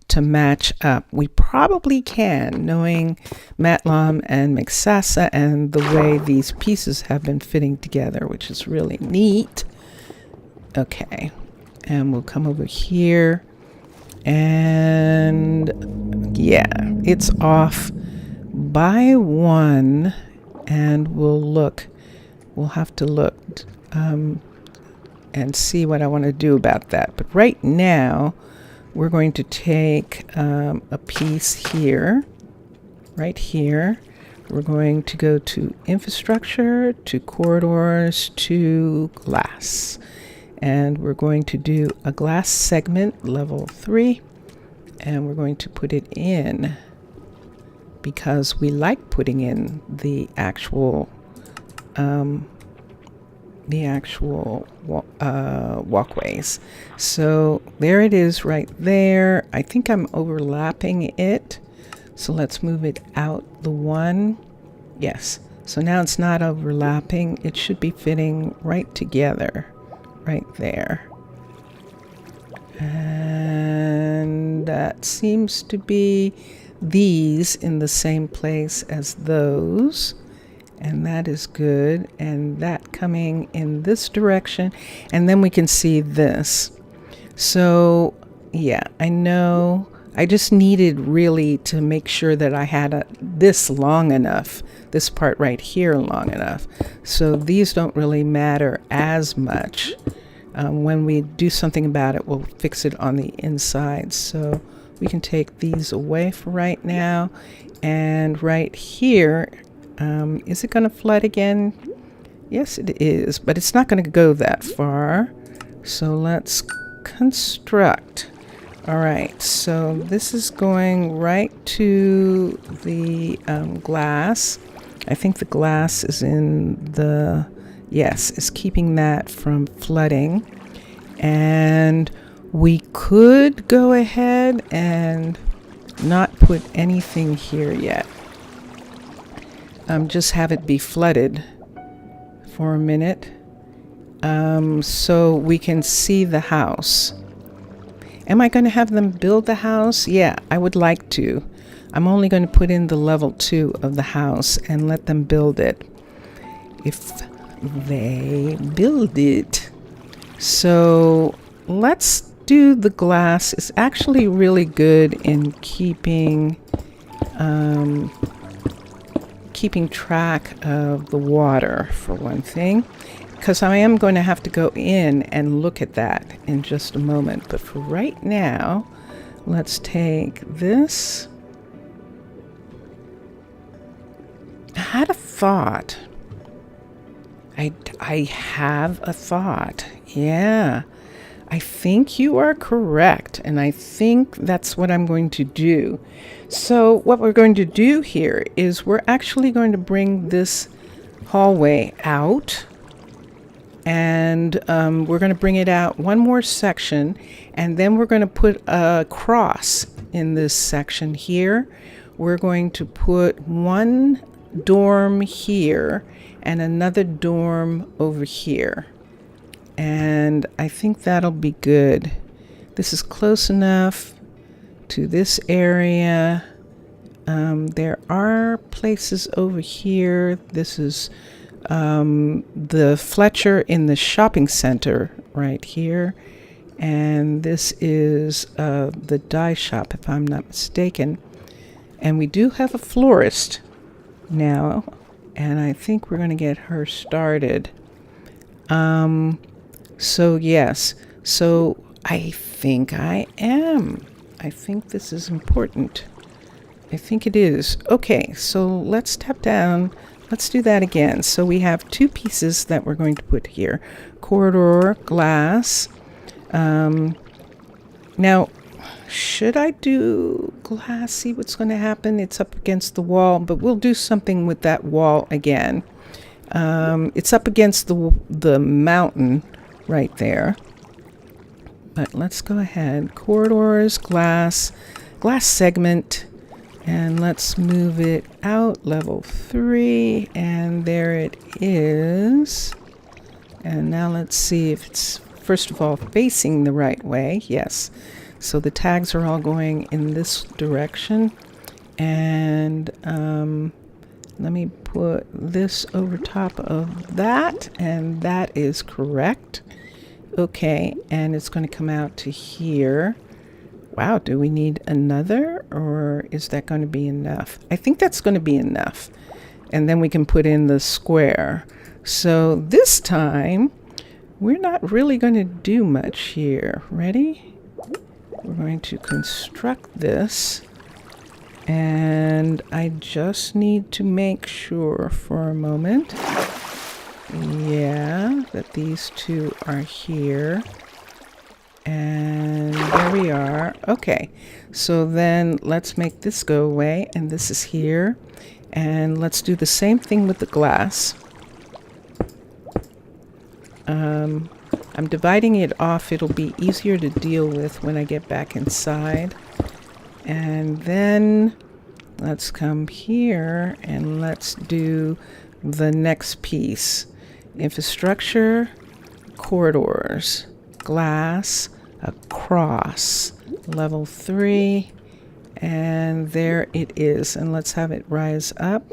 to match up. We probably can, knowing Matlam and Mixasa and the way these pieces have been fitting together, which is really neat. Okay, and we'll come over here. And yeah, it's off by one, and we'll have to look and see what I want to do about that. But right now, we're going to take a piece here, right here. We're going to go to infrastructure, to corridors, to glass. And we're going to do a glass segment, level 3, and we're going to put it in because we like putting in the actual walkways. So there it is right there. I think I'm overlapping it. So let's move it out the one. Yes. So now it's not overlapping. It should be fitting right together. Right there. And that seems to be these in the same place as those. And that is good. And that coming in this direction. And then we can see this. So, yeah, I know. I just needed really to make sure that I had this long enough. This part right here long enough. So these don't really matter as much. When we do something about it, we'll fix it on the inside. So we can take these away for right now. And right here, is it going to flood again? Yes, it is, but it's not going to go that far. So let's construct. All right, so this is going right to the glass. I think the glass is in the... Yes, is keeping that from flooding. And we could go ahead and not put anything here yet. Just have it be flooded for a minute. so we can see the house. Am I going to have them build the house? Yeah, I would like to. I'm only going to put in the level 2 of the house and let them build it. If they build it. So let's do the glass. It's actually really good in keeping track of the water, for one thing, because I am going to have to go in and look at that in just a moment. But for right now, let's take this. I had a thought. I have a thought. Yeah. I think you are correct, and I think that's what I'm going to do. So what we're going to do here is we're actually going to bring this hallway out, and we're going to bring it out one more section, and then we're going to put a cross in this section here. We're going to put one dorm here and another dorm over here. And I think that'll be good. This is close enough to this area. There are places over here. This is the Fletcher in the shopping center right here. And this is the dye shop, if I'm not mistaken. And we do have a florist now, and I think we're going to get her started. So yes, so I think I am. I think this is important. I think it is. Okay, so let's step down. Let's do that again. So we have 2 pieces that we're going to put here. Corridor, glass. Now, should I do glass? See what's going to happen? It's up against the wall, but we'll do something with that wall again. It's up against the mountain right there. But let's go ahead. Corridors, glass segment, and let's move it out. Level 3, and there it is. And now let's see if it's, first of all, facing the right way. Yes. So the tags are all going in this direction. And let me put this over top of that, and that is correct. Okay, and it's going to come out to here. Wow, do we need another, or is that going to be enough? I think that's going to be enough. And then we can put in the square. So this time, we're not really going to do much here. Ready? We're going to construct this. And I just need to make sure for a moment. Yeah, that these 2 are here. And there we are. Okay, so then let's make this go away, and this is here. And let's do the same thing with the glass. I'm dividing it off. It'll be easier to deal with when I get back inside. And then let's come here and let's do the next piece. Infrastructure, corridors, glass, across, level 3, and there it is. And let's have it rise up.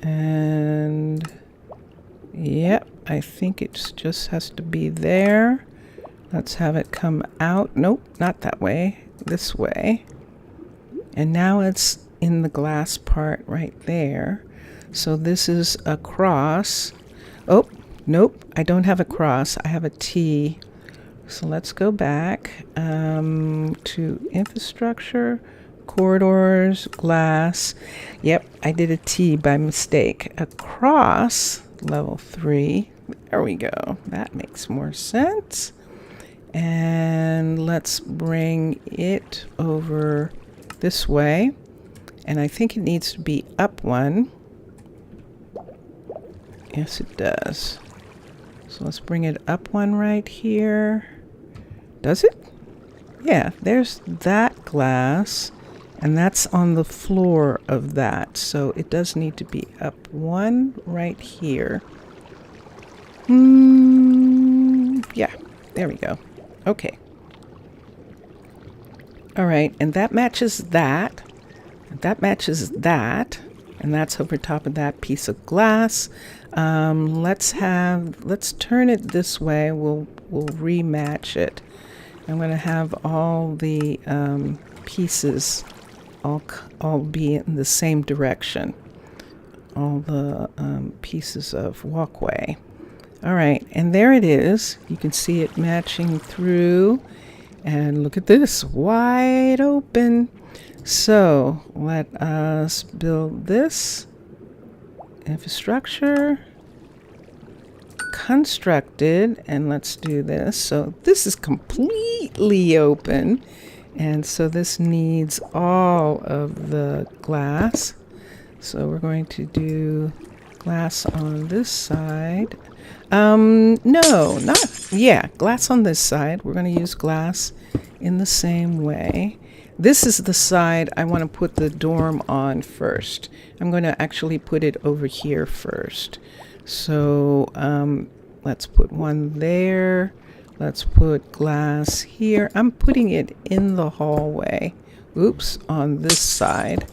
And yep, I think it just has to be there. Let's have it come out. Nope, not that way. This way. And now it's in the glass part right there. So this is a cross. Oh, nope, I don't have a cross. I have a T. So let's go back to infrastructure, corridors, glass. Yep, I did a T by mistake. Across, level 3. There we go. That makes more sense. And let's bring it over this way. And I think it needs to be up 1. Yes, it does. So let's bring it up 1 right here. Does it? Yeah, there's that glass. And that's on the floor of that. So it does need to be up 1 right here. Yeah, there we go. Okay. All right, and that matches that. That matches that. And that's over top of that piece of glass. Let's turn it this way. We'll rematch it. I'm going to have all the pieces all be in the same direction. All the pieces of walkway. All right, and there it is. You can see it matching through. And look at this, wide open. So let us build this infrastructure. Constructed, and let's do this. So this is completely open. And so this needs all of the glass. So we're going to do glass on this side. Glass on this side. We're going to use glass in the same way. This is the side I want to put the dorm on first. I'm going to actually put it over here first. So let's put one there. Let's put glass here. I'm putting it in the hallway. Oops, on this side.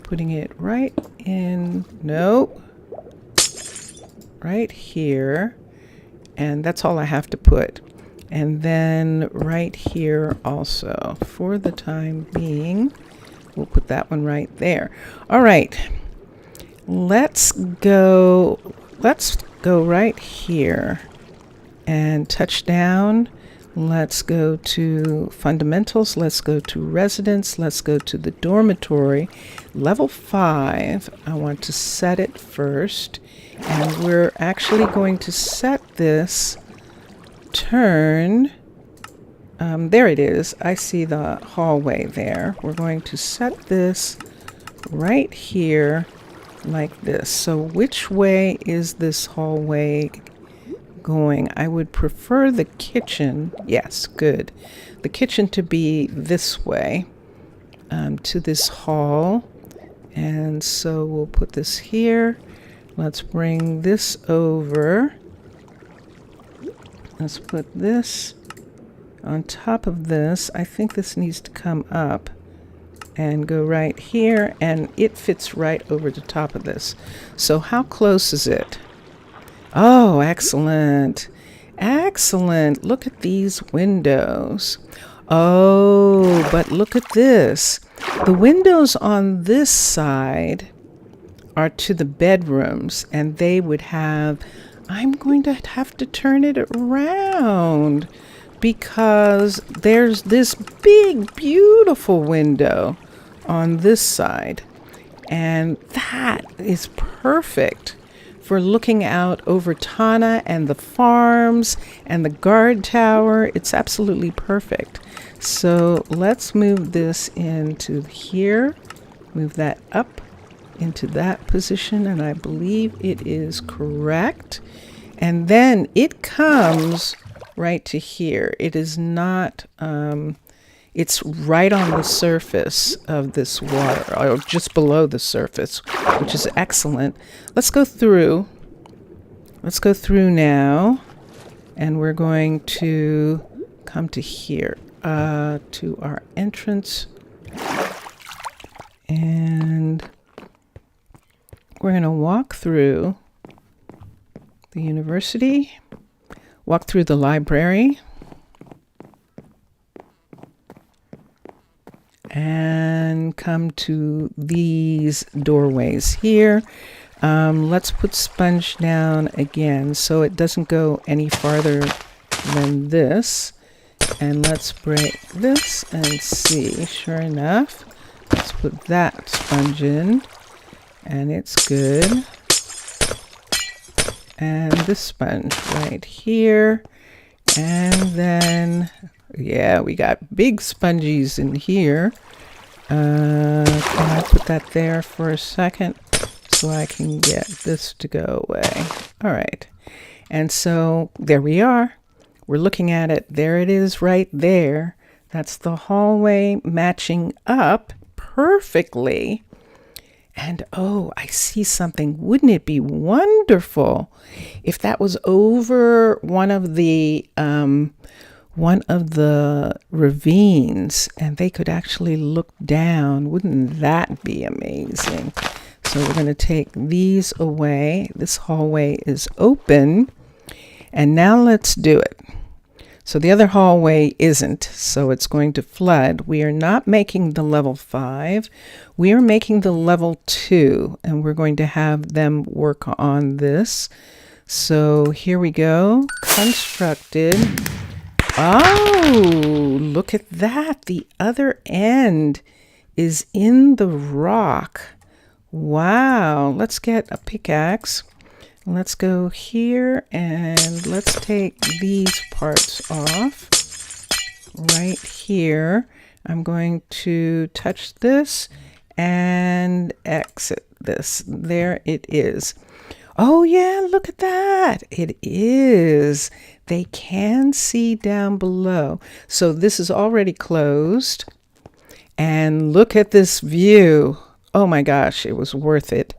Putting it right in, nope, right here. And that's all I have to put. And then right here also. For the time being, we'll put that one right there. All right, let's go right here and touch down. Let's go to fundamentals. Let's go to residence. Let's go to the dormitory. Level 5, I want to set it first. And we're actually going to set this turn. There it is. I see the hallway there. We're going to set this right here like this. So which way is this hallway going? I would prefer the kitchen. Yes, good. The kitchen to be this way to this hall. And so we'll put this here. Let's bring this over. Let's put this on top of this. I think this needs to come up and go right here, and it fits right over the top of this. So how close is it? Oh, excellent. Excellent. Look at these windows. Oh, but look at this. The windows on this side are to the bedrooms, and they would have, I'm going to have to turn it around because there's this big, beautiful window on this side. And that is perfect for looking out over Tana and the farms and the guard tower. It's absolutely perfect. So let's move this into here, move that up into that position, and I believe it is correct. And then it comes right to here. It is not, it's right on the surface of this water, or just below the surface, which is excellent. Let's go through. Let's go through now, and we're going to come to here, to our entrance. And we're going to walk through the university, walk through the library, and come to these doorways here. Let's put sponge down again so it doesn't go any farther than this. And let's break this and see. Sure enough, let's put that sponge in, and it's good. And this sponge right here. And then, yeah, we got big sponges in here. Can I put that there for a second so I can get this to go away? All right. And so there we are. We're looking at it. There it is right there. That's the hallway matching up perfectly. And oh, I see something. Wouldn't it be wonderful if that was over one of the ravines and they could actually look down? Wouldn't that be amazing? So we're going to take these away. This hallway is open. And now let's do it. So the other hallway isn't, so it's going to flood. We are not making the level 5. We are making the level 2, and we're going to have them work on this. So here we go. Constructed. Oh, look at that. The other end is in the rock. Wow. Let's get a pickaxe. Let's go here and let's take these parts off right here. I'm going to touch this and exit this. There it is. Oh yeah, look at that. It is. They can see down below. So this is already closed. And look at this view. Oh my gosh, it was worth it.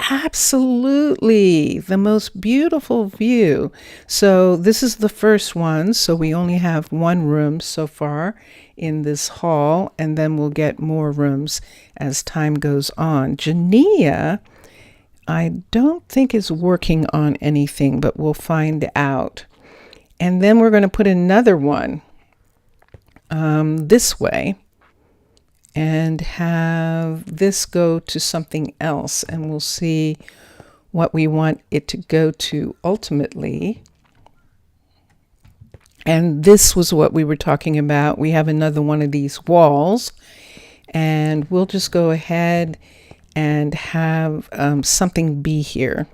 Absolutely, the most beautiful view. So this is the first one. So we only have one room so far in this hall, and then we'll get more rooms as time goes on. Jania, I don't think is working on anything, but we'll find out. And then we're going to put another one this way, and have this go to something else, and we'll see what we want it to go to ultimately. And this was what we were talking about. We have another one of these walls, and we'll just go ahead and have something be here.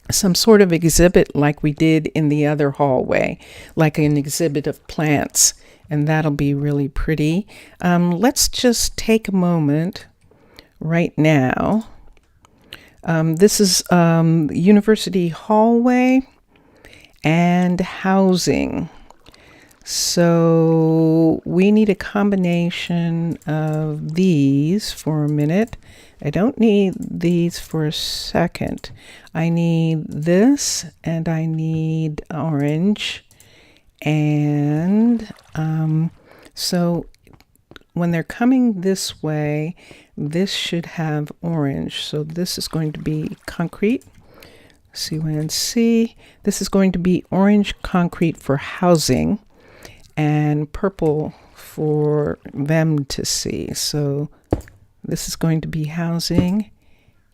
Some sort of exhibit like we did in the other hallway, like an exhibit of plants. And that'll be really pretty. Let's just take a moment right now. This is university hallway and housing. So we need a combination of these for a minute. I don't need these for a second. I need this, and I need orange. And so when they're coming this way, this should have orange. So this is going to be concrete. C1C. This is going to be orange concrete for housing and purple for them to see. So this is going to be housing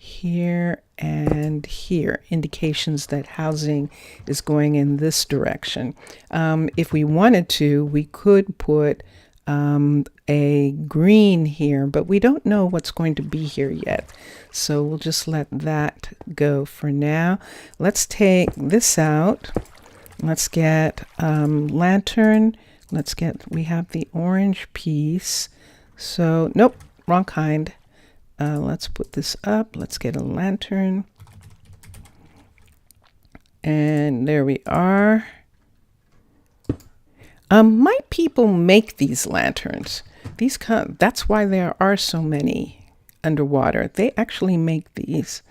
here and here, indications that housing is going in this direction. If we wanted to, we could put a green here, but we don't know what's going to be here yet. So we'll just let that go for now. Let's take this out. Let's get lantern. We have the orange piece. So, nope, wrong kind. Let's put this up. Let's get a lantern. And there we are. Might people make these lanterns? That's why there are so many underwater. They actually make these.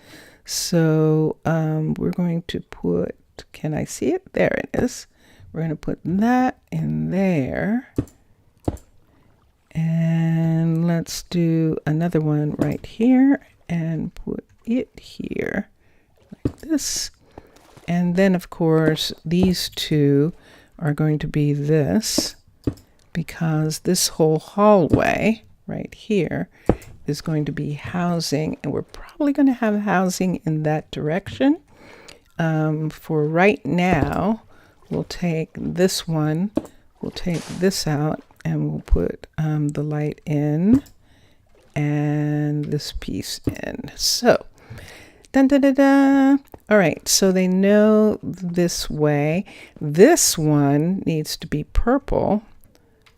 So we're going to put, can I see it? There it is. We're going to put that in there. And let's do another one right here and put it here like this. And then, of course, these two are going to be this, because this whole hallway right here is going to be housing, and we're probably going to have housing in that direction. For right now, we'll take this one, we'll take this out, and we'll put the light in and this piece in. So, dun, dun, dun, dun. All right, so they know this way. This one needs to be purple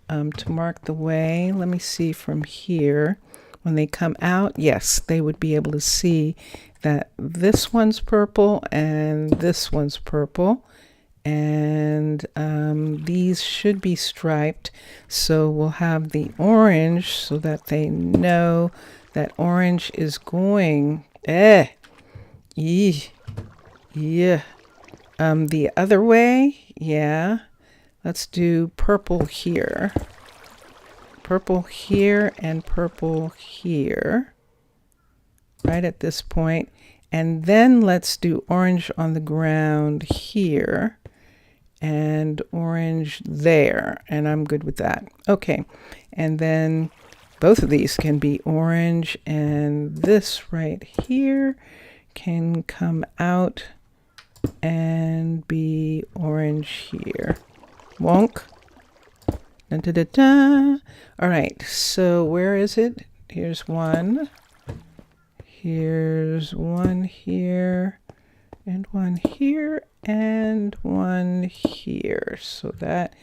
to mark the way. Let me see from here. When they come out, yes, they would be able to see that this one's purple and this one's purple. And these should be striped. So we'll have the orange so that they know That orange is going, yeah. The other way, yeah. Let's do purple here. Purple here and purple here. Right at this point. And then let's do orange on the ground here. And orange there. And I'm good with that. Okay. And then both of these can be orange. And this right here can come out and be orange here. Wonk. Da, da, da, da. All right, so where is it? Here's one. Here's one here, and one here, and one here. So that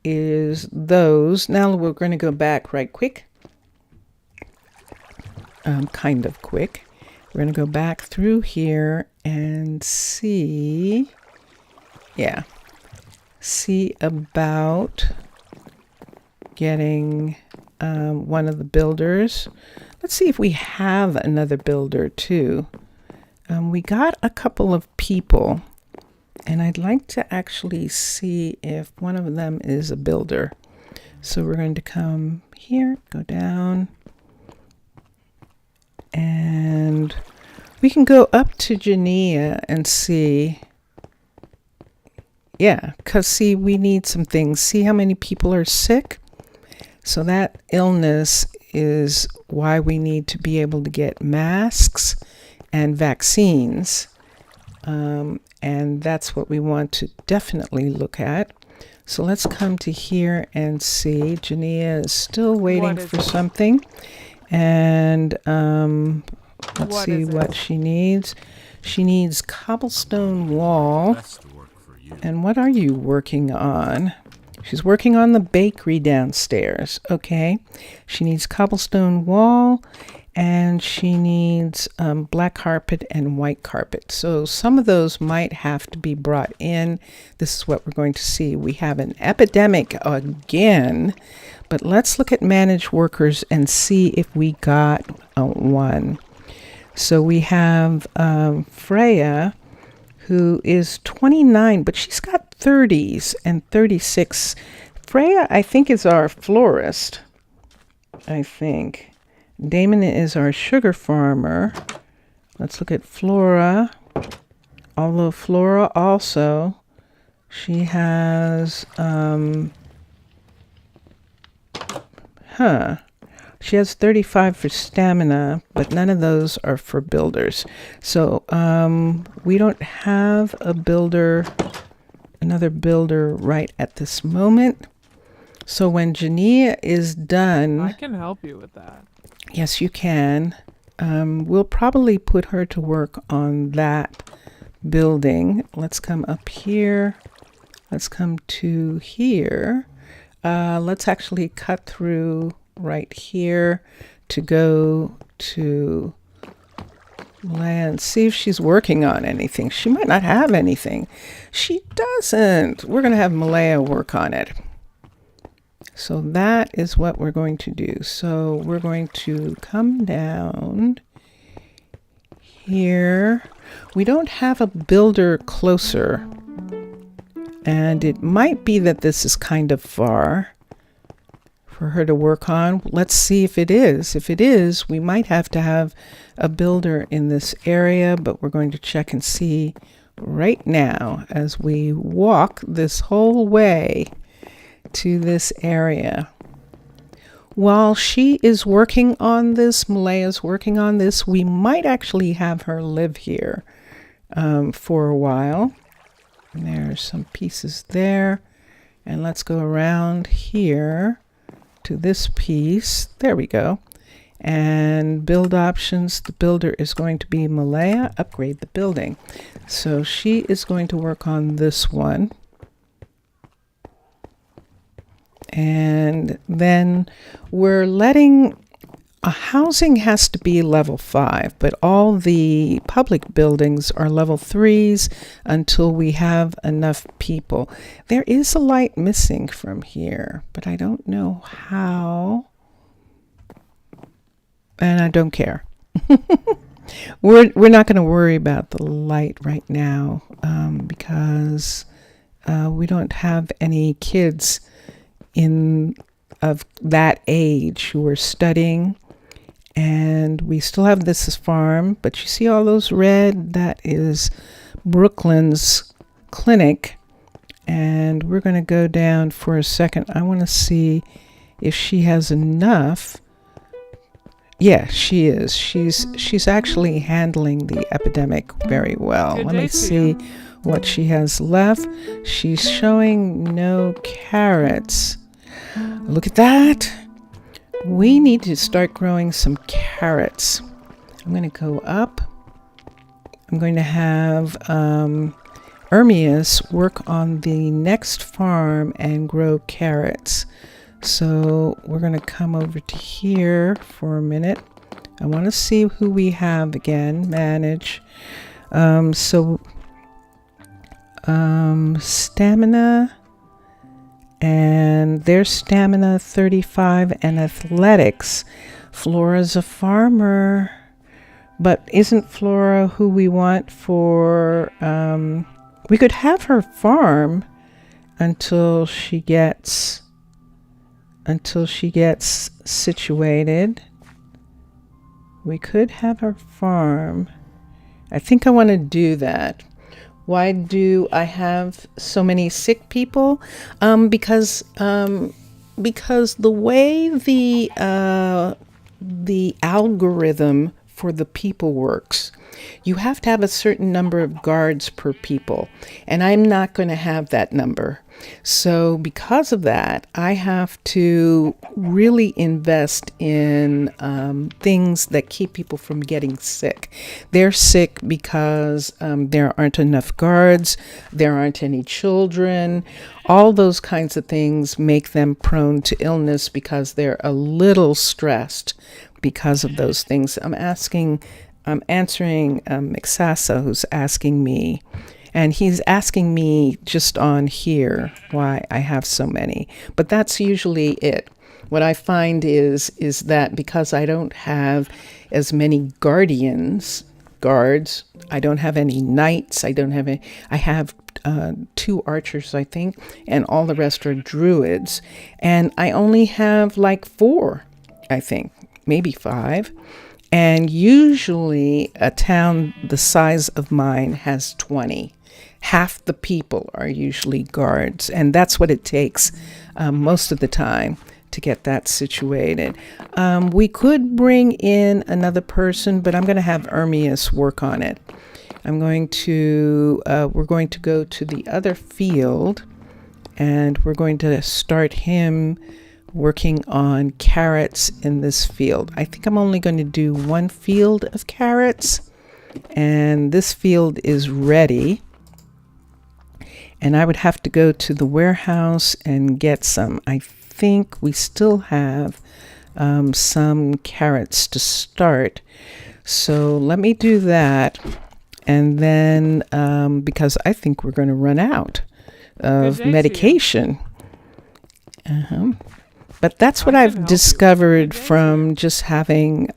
is those. Now we're going to go back right quick. Kind of quick. We're going to go back through here and see. Yeah. See about getting one of the builders. Let's see if we have another builder too. We got a couple of people, and I'd like to actually see if one of them is a builder. So we're going to come here, go down, and we can go up to Jania and see. Yeah, because see, we need some things. See how many people are sick? So that illness is why we need to be able to get masks and vaccines. And that's what we want to definitely look at. So let's come to here and see. Jania is still waiting for something. And let's see what she needs. She needs cobblestone wall. And what are you working on? She's working on the bakery downstairs. Okay. She needs cobblestone wall, and she needs black carpet and white carpet. So some of those might have to be brought in. This is what we're going to see. We have an epidemic again, but let's look at managed workers and see if we got one. So we have Freya, who is 29, but she's got 30s and 36. Freya, I think, is our florist. I think. Damon is our sugar farmer. Let's look at Flora. Although Flora also, she has, she has 35 for stamina, but none of those are for builders. So we don't have a builder, another builder right at this moment. So when Jania is done... I can help you with that. Yes, you can. We'll probably put her to work on that building. Let's come up here. Let's come to here. Let's actually cut through right here to go to land. See if she's working on anything. She might not have anything. She doesn't. We're going to have Malaya work on it. So that is what we're going to do. So we're going to come down here. We don't have a builder closer, and it might be that this is kind of far for her to work on. Let's see if it is. If it is, we might have to have a builder in this area, but we're going to check and see right now as we walk this whole way to this area. While she is working on this, Malaya's working on this, we might actually have her live here for a while. And there's some pieces there. And let's go around here to this piece. There we go. And build options. The builder is going to be Malaya. Upgrade the building. So she is going to work on this one. And then we're letting, housing has to be level 5, but all the public buildings are level 3s until we have enough people. There is a light missing from here, but I don't know how. and I don't care. We're not going to worry about the light right now because we don't have any kids of that age who are studying, and we still have this farm. But you see all those red? That is Brooklyn's clinic, and we're going to go down for a second. I want to see if she has enough. Yeah, she is. She's actually handling the epidemic very well. Good Let me day to see you. what she has left. She's showing no carrots. Look at that. We need to start growing some carrots. I'm going to go up. I'm going to have Ermias work on the next farm and grow carrots. So we're going to come over to here for a minute. I want to see who we have again. Manage. Stamina. And there's stamina 35 and athletics. Flora's a farmer. But isn't Flora who we want for... we could have her farm until she gets situated. We could have her farm. I think I want to do that. Why do I have so many sick people? Because the way the algorithm for the people works, you have to have a certain number of guards per people, and I'm not going to have that number. So because of that, I have to really invest in things that keep people from getting sick. They're sick because there aren't enough guards, there aren't any children. All those kinds of things make them prone to illness because they're a little stressed because of those things. I'm answering Mixasa, who's asking me, and he's asking me just on here why I have so many. But that's usually it. What I find is that because I don't have as many guards, I don't have any knights, I have 2 archers, I think, and all the rest are druids. And I only have like 4, I think, maybe 5. And usually a town the size of mine has 20. Half the people are usually guards, and that's what it takes most of the time to get that situated. We could bring in another person, but I'm going to have Ermias work on it. We're going to go to the other field, and we're going to start him working on carrots in this field. I think I'm only going to do 1 field of carrots, and this field is ready. And I would have to go to the warehouse and get some. I think we still have some carrots to start. So let me do that. And then, because I think we're going to run out of medication. But that's what I've discovered from just having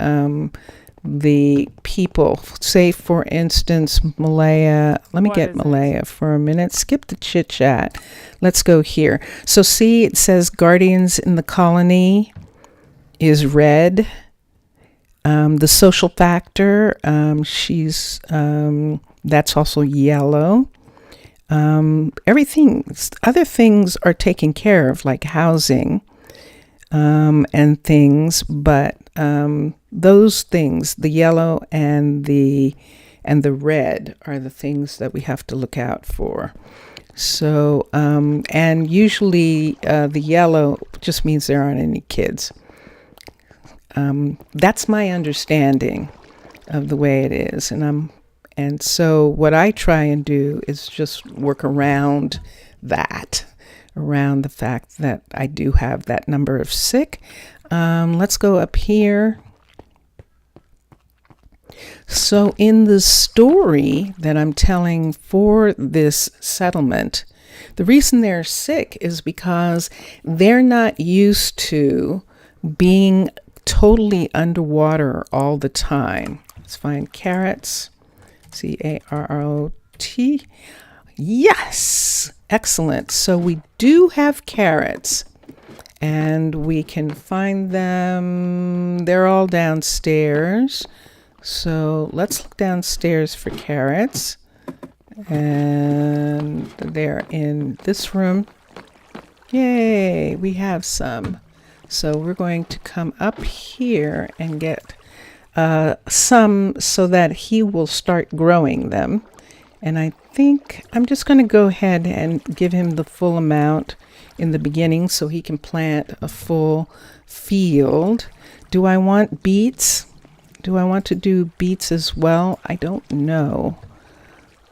the people. Say, for instance, Malaya. Let me get Malaya for a minute. Skip the chit chat. Let's go here. So see, it says Guardians in the Colony is red. The social factor, that's also yellow. Other things are taken care of, like housing. And things, but those things, the yellow and the red, are the things that we have to look out for. So, and usually the yellow just means there aren't any kids. That's my understanding of the way it is, and so what I try and do is just work around that. Around the fact that I do have that number of sick. Let's go up here. So in the story that I'm telling for this settlement, the reason they're sick is because they're not used to being totally underwater all the time. Let's find carrots. C-A-R-R-O-T. Yes! Excellent. So we do have carrots. And we can find them. They're all downstairs. So let's look downstairs for carrots. And they're in this room. Yay, we have some. So we're going to come up here and get some so that he will start growing them. And I think I'm just going to go ahead and give him the full amount in the beginning so he can plant a full field. Do I want beets? Do I want to do beets as well? I don't know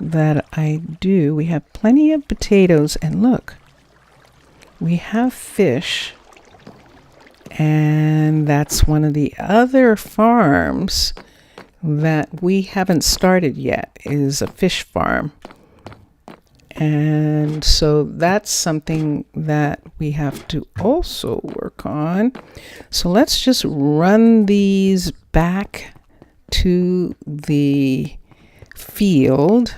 that I do. We have plenty of potatoes, and look, we have fish, and that's one of the other farms that we haven't started yet, is a fish farm. And so that's something that we have to also work on. So let's just run these back to the field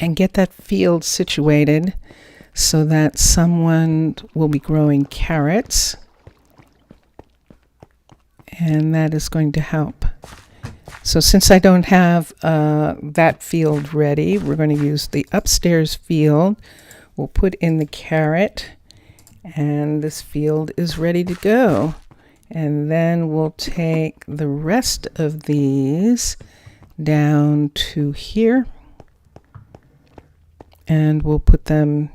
and get that field situated so that someone will be growing carrots. And that is going to help. So since I don't have that field ready, we're going to use the upstairs field. We'll put in the carrot, and this field is ready to go. And then we'll take the rest of these down to here, and we'll put them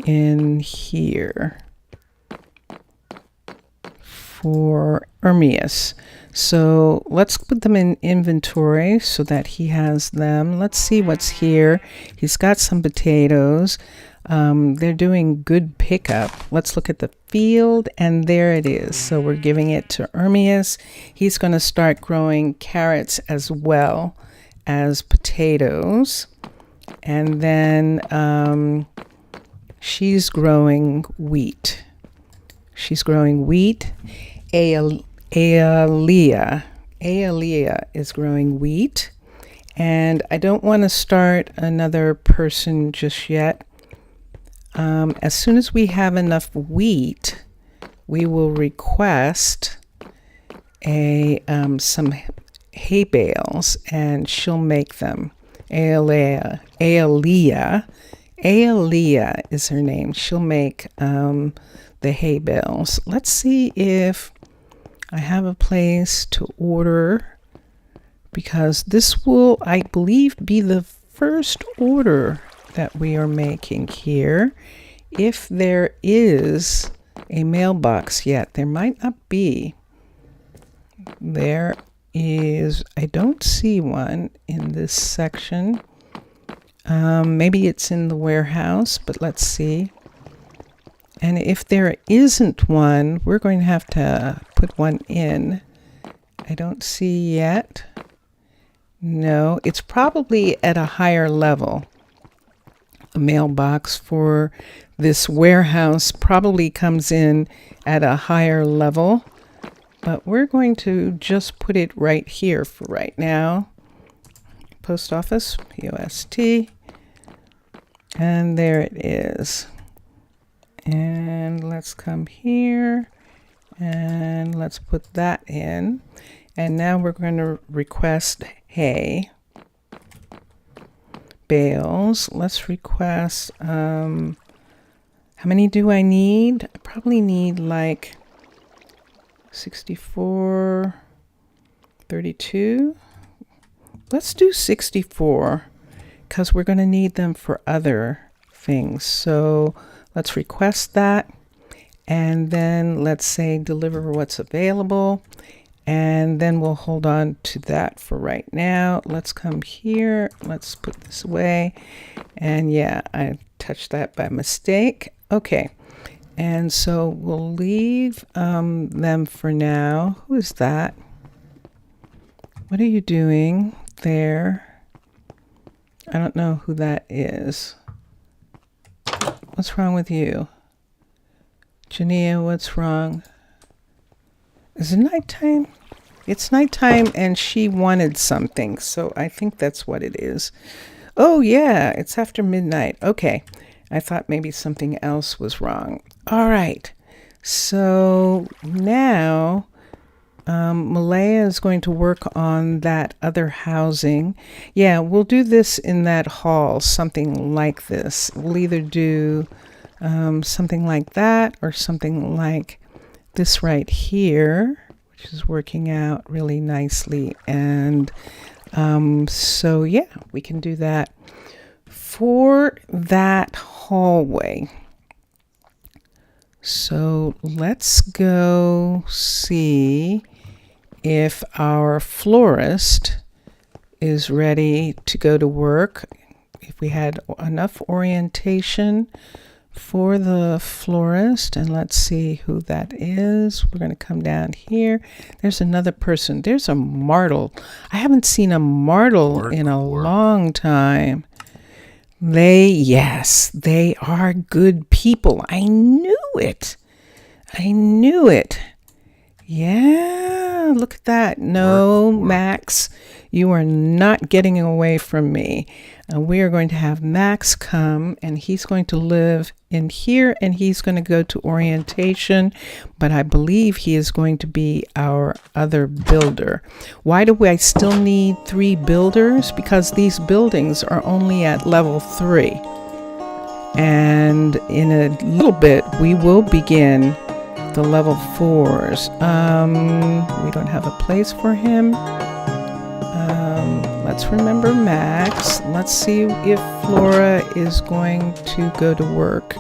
in here for Ermias. So let's put them in inventory so that he has them. Let's see what's here. He's got some potatoes. They're doing good pickup. Let's look at the field, and there it is. So we're giving it to Ermias. He's going to start growing carrots as well as potatoes. And then she's growing wheat. She's growing wheat. Aaliyah is growing wheat, and I don't want to start another person just yet. As soon as we have enough wheat, we will request some hay bales, and she'll make them. Aaliyah is her name. She'll make the hay bales. Let's see if I have a place to order, because this will, I believe, be the first order that we are making here. If there is a mailbox yet, there might not be. There is, I don't see one in this section. Maybe it's in the warehouse, but let's see. And if there isn't one, we're going to have to put one in. I don't see yet. No, it's probably at a higher level. A mailbox for this warehouse probably comes in at a higher level. But we're going to just put it right here for right now. Post office, POST. And there it is. And let's come here and let's put that in. And now we're going to request hay bales. Let's request, how many do I need? I probably need like 64, 32. Let's do 64 because we're going to need them for other things. So let's request that, and then let's say deliver what's available, and then we'll hold on to that for right now. Let's come here. Let's put this away. And yeah, I touched that by mistake. Okay. And so we'll leave them for now. Who is that? What are you doing there? I don't know who that is. What's wrong with you? Jania, what's wrong? Is it nighttime? It's nighttime and she wanted something. So I think that's what it is. Oh, yeah, it's after midnight. Okay. I thought maybe something else was wrong. All right. So now Malaya is going to work on that other housing. Yeah, we'll do this in that hall, something like this. We'll either do something like that or something like this right here, which is working out really nicely. And so, yeah, we can do that for that hallway. So let's go see if our florist is ready to go to work. If we had enough orientation for the florist, and let's see who that is. We're going to come down here. There's another person. There's a martel. I haven't seen a martel in a long time. They are good people. I knew it. Yeah, look at that. No, Max, you are not getting away from me. We are going to have Max come, and he's going to live in here, and he's going to go to orientation, but I believe he is going to be our other builder. Why do I still need 3 builders? Because these buildings are only at level 3. And in a little bit, we will begin the level 4s. We don't have a place for him. Let's remember Max. Let's see if Flora is going to go to work.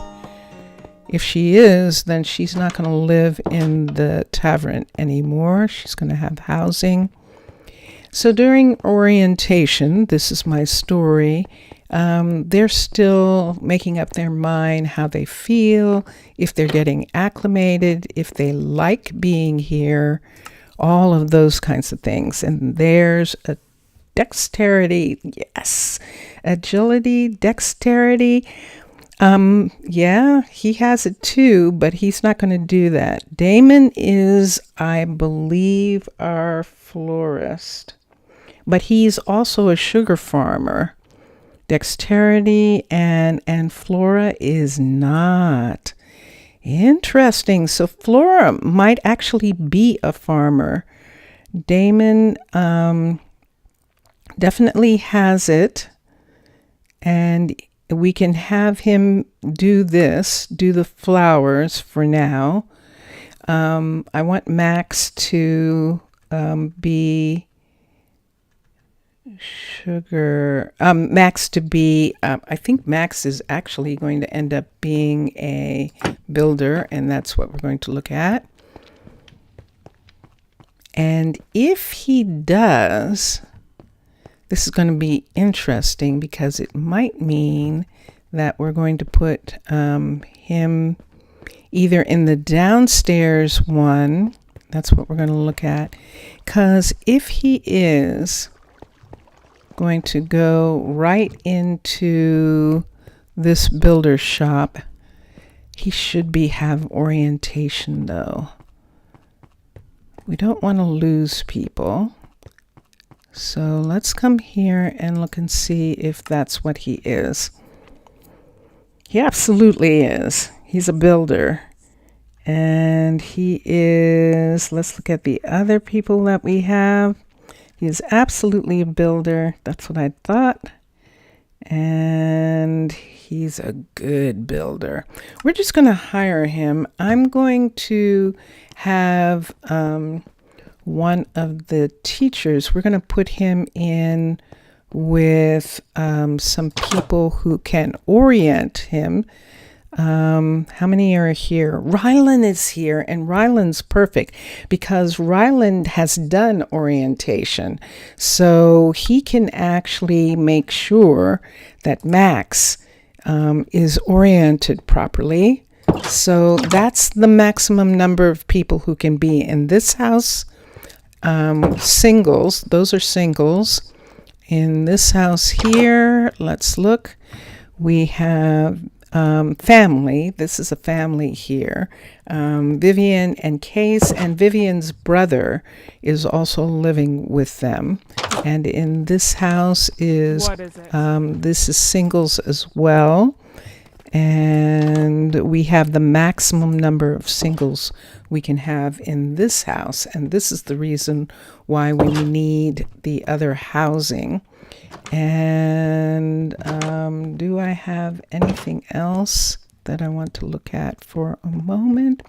If she is, then she's not going to live in the tavern anymore. She's going to have housing. So during orientation, this is my story, they're still making up their mind how they feel, if they're getting acclimated, if they like being here, all of those kinds of things. And there's a dexterity, yes, agility, dexterity. Yeah, he has it too, but he's not going to do that. Damon is, I believe, our florist, but he's also a sugar farmer. Dexterity and Flora is not. Interesting. So Flora might actually be a farmer. Damon definitely has it, and we can have him do the flowers for now. I want Max to be sugar. Max to be, I think Max is actually going to end up being a builder, and that's what we're going to look at. And if he does, this is going to be interesting because it might mean that we're going to put him either in the downstairs one. That's what we're going to look at. Because if he is going to go right into this builder shop, he should have orientation though. We don't want to lose people. So let's come here and look and see if that's what he is. He absolutely is. He's a builder. And he is, let's look at the other people that we have. He is absolutely a builder. That's what I thought. And he's a good builder. We're just going to hire him. I'm going to have one of the teachers, we're going to put him in with some people who can orient him. How many are here? Ryland is here, and Ryland's perfect because Ryland has done orientation. So he can actually make sure that Max is oriented properly. So that's the maximum number of people who can be in this house. Singles, those are singles. In this house here, let's look. We have family. This is a family here. Vivian and Case, and Vivian's brother is also living with them. And in this house is, What is it? this is singles as well. And we have the maximum number of singles we can have in this house. And this is the reason why we need the other housing. And do I have anything else that I want to look at for a moment?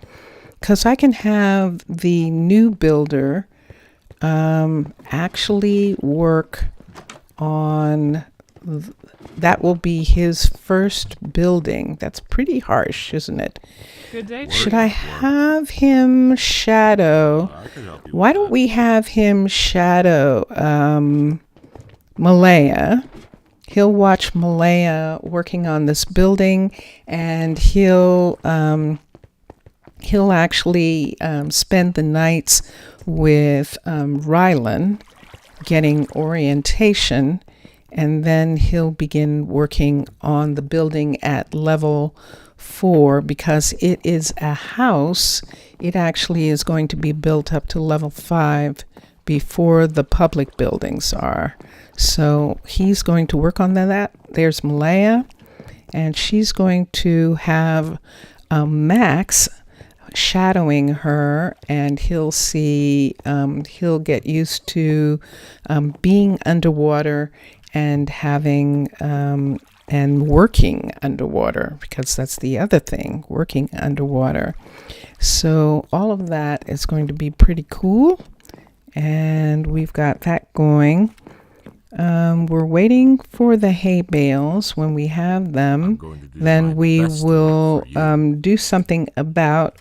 Because I can have the new builder actually work on that will be his first building. That's pretty harsh, isn't it? Good day. Should I have him shadow? I can help you. Why don't we have him shadow Malaya? He'll watch Malaya working on this building, and he'll actually spend the nights with Rylan getting orientation, and then he'll begin working on the building at level 4 because it is a house. It actually is going to be built up to level 5 before the public buildings are. So he's going to work on that. There's Malaya, and she's going to have Max shadowing her, and he'll see, he'll get used to being underwater and having and working underwater, because that's the other thing, working underwater. So all of that is going to be pretty cool, and we've got that going. We're waiting for the hay bales. When we have them, I'm going to do then my we best will work for you. do something about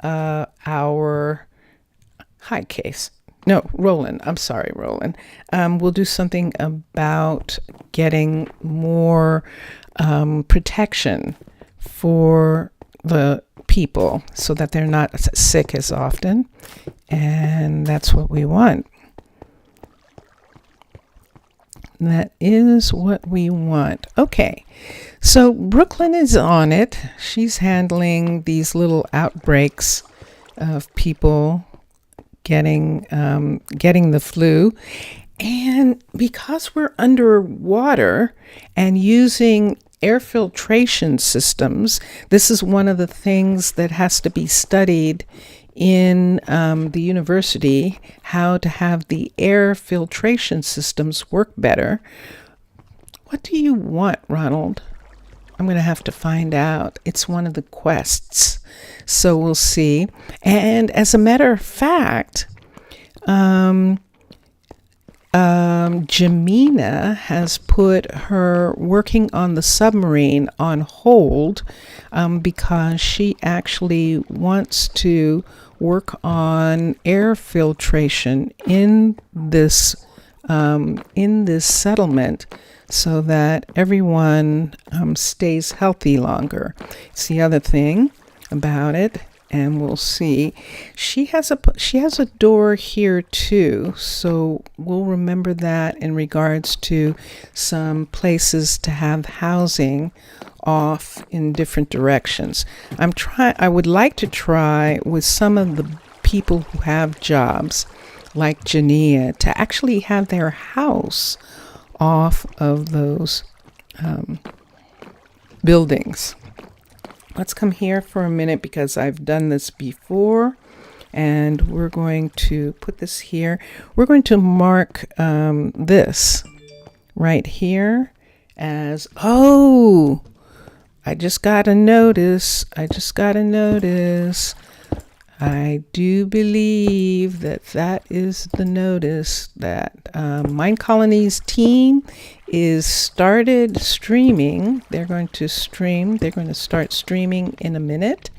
our high case. No, Roland. I'm sorry, Roland. We'll do something about getting more protection for the people so that they're not sick as often. And that's what we want. That is what we want. Okay, so Brooklyn is on it. She's handling these little outbreaks of people getting the flu. And because we're underwater and using air filtration systems, this is one of the things that has to be studied in the university, how to have the air filtration systems work better. What do you want, Ronald? I'm going to have to find out. It's one of the quests. So we'll see. And as a matter of fact, Jamina has put her working on the submarine on hold because she actually wants to work on air filtration in this settlement so that everyone stays healthy longer. It's the other thing about it. And we'll see. She has a door here too, so we'll remember that in regards to some places to have housing off in different directions. I would like to try with some of the people who have jobs, like Jania, to actually have their house off of those buildings. Let's come here for a minute because I've done this before, and we're going to put this here. We're going to mark this right here as, oh, I just got a notice. I do believe that is the notice that Minecolonies team is started streaming. They're going to start streaming in a minute.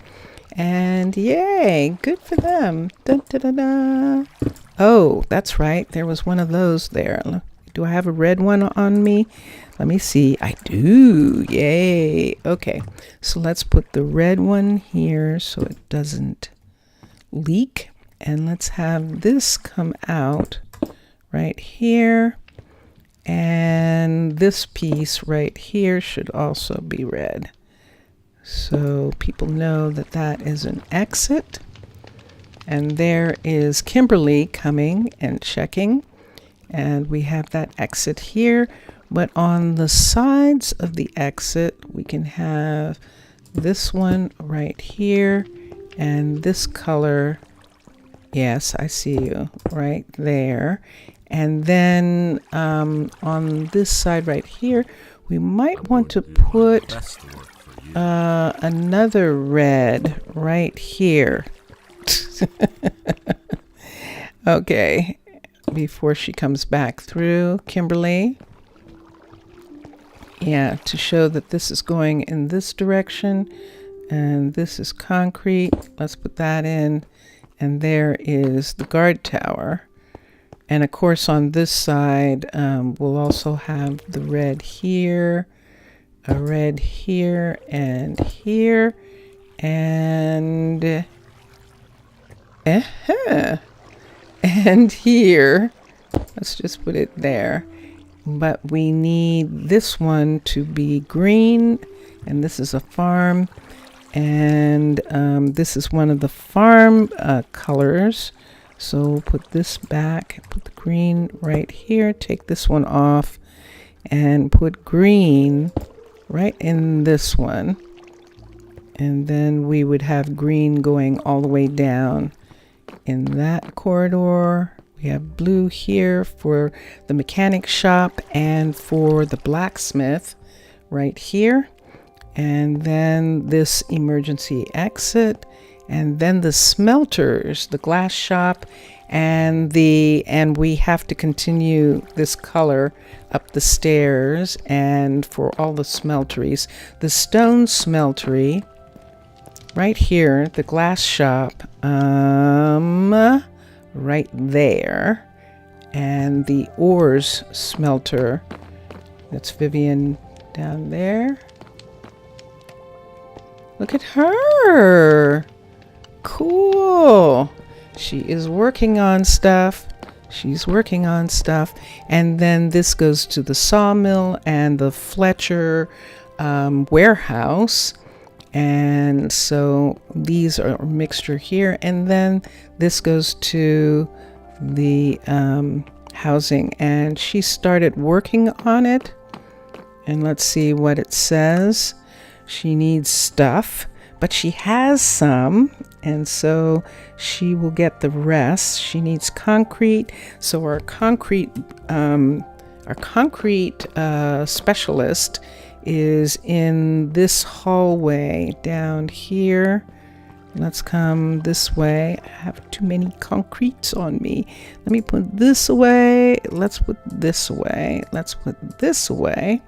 And yay, good for them. Dun, da, da, da. Oh, that's right. There was one of those there. Do I have a red one on me? Let me see. I do. Yay. Okay. So let's put the red one here so it doesn't leak, and let's have this come out right here, And this piece right here should also be red. So people know that that is an exit. And there is Kimberly coming and checking. And we have that exit here. But on the sides of the exit, we can have this one right here and this color. Yes, I see you right there. And then on this side right here, we might want to put Best work for you. another red right here. Okay, before she comes back through, Kimberly. Yeah, to show that this is going in this direction and this is concrete. Let's put that in. And there is the guard tower. And of course on this side, we'll also have the red here, a red here and here, and and here. Let's just put it there. But we need this one to be green, and this is a farm, and this is one of the farm colors. So we'll put this back, put the green right here, take this one off, and put green right in this one. And then we would have green going all the way down in that corridor. We have blue here for the mechanic shop and for the blacksmith right here. And then this emergency exit. And then the smelters, the glass shop, and we have to continue this color up the stairs. And for all the smelteries, the stone smeltery right here, the glass shop, right there, and the ores smelter. That's Vivian down there. Look at her. Cool. She is working on stuff. She's working on stuff. And then this goes to the sawmill and the Fletcher warehouse. And so these are a mixture here. And then this goes to the housing. And she started working on it. And let's see what it says. She needs stuff, but she has some. And so she will get the rest. She needs concrete. So our concrete specialist is in this hallway down here. Let's come this way. I have too many concretes on me. Let me put this away. Let's put this away. Let's put this away.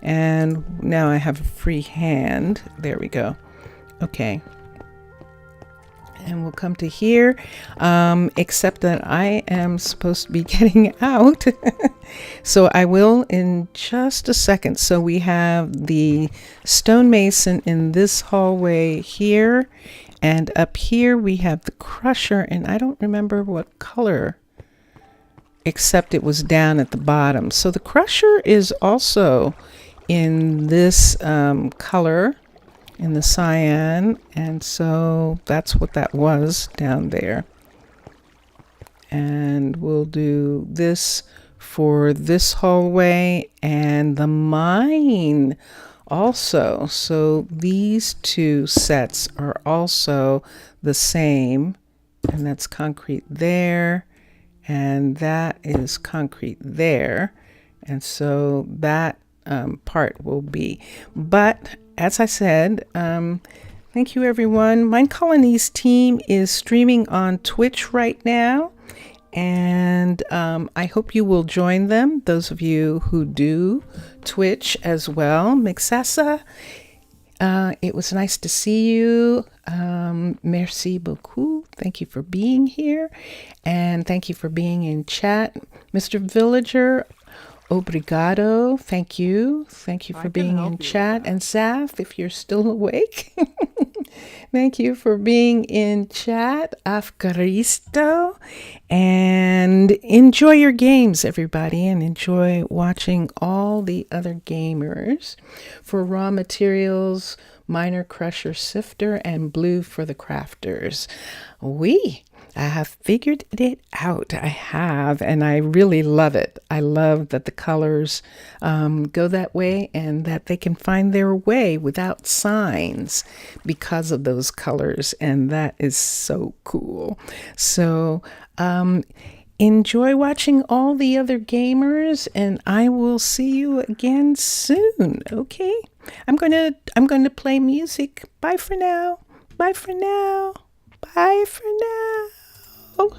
And now I have a free hand. There we go. Okay. And we'll come to here, except that I am supposed to be getting out. So I will in just a second. So we have the stonemason in this hallway here. And up here we have the crusher. And I don't remember what color, except it was down at the bottom. So the crusher is also in this color, in the cyan, and so that's what that was down there. And we'll do this for this hallway and the mine also. So these two sets are also the same, and that's concrete there, and that is concrete there. And so that part will be, but as I said, thank you everyone. Minecolonies team is streaming on Twitch right now, and I hope you will join them, those of you who do Twitch as well. Mixasa, it was nice to see you. Merci beaucoup. Thank you for being here, and thank you for being in chat. Mr. Villager, obrigado. Thank you. Thank you for being in chat. And Zaf, if you're still awake, thank you for being in chat. Afgaristo. And And enjoy your games, everybody, and enjoy watching all the other gamers. For raw materials, Miner Crusher Sifter and Blue for the Crafters. I have figured it out. I have, and I really love it. I love that the colors go that way and that they can find their way without signs because of those colors, and that is so cool. So enjoy watching all the other gamers, and I will see you again soon. Okay, I'm gonna play music. Bye for now. Bye for now. Bye for now.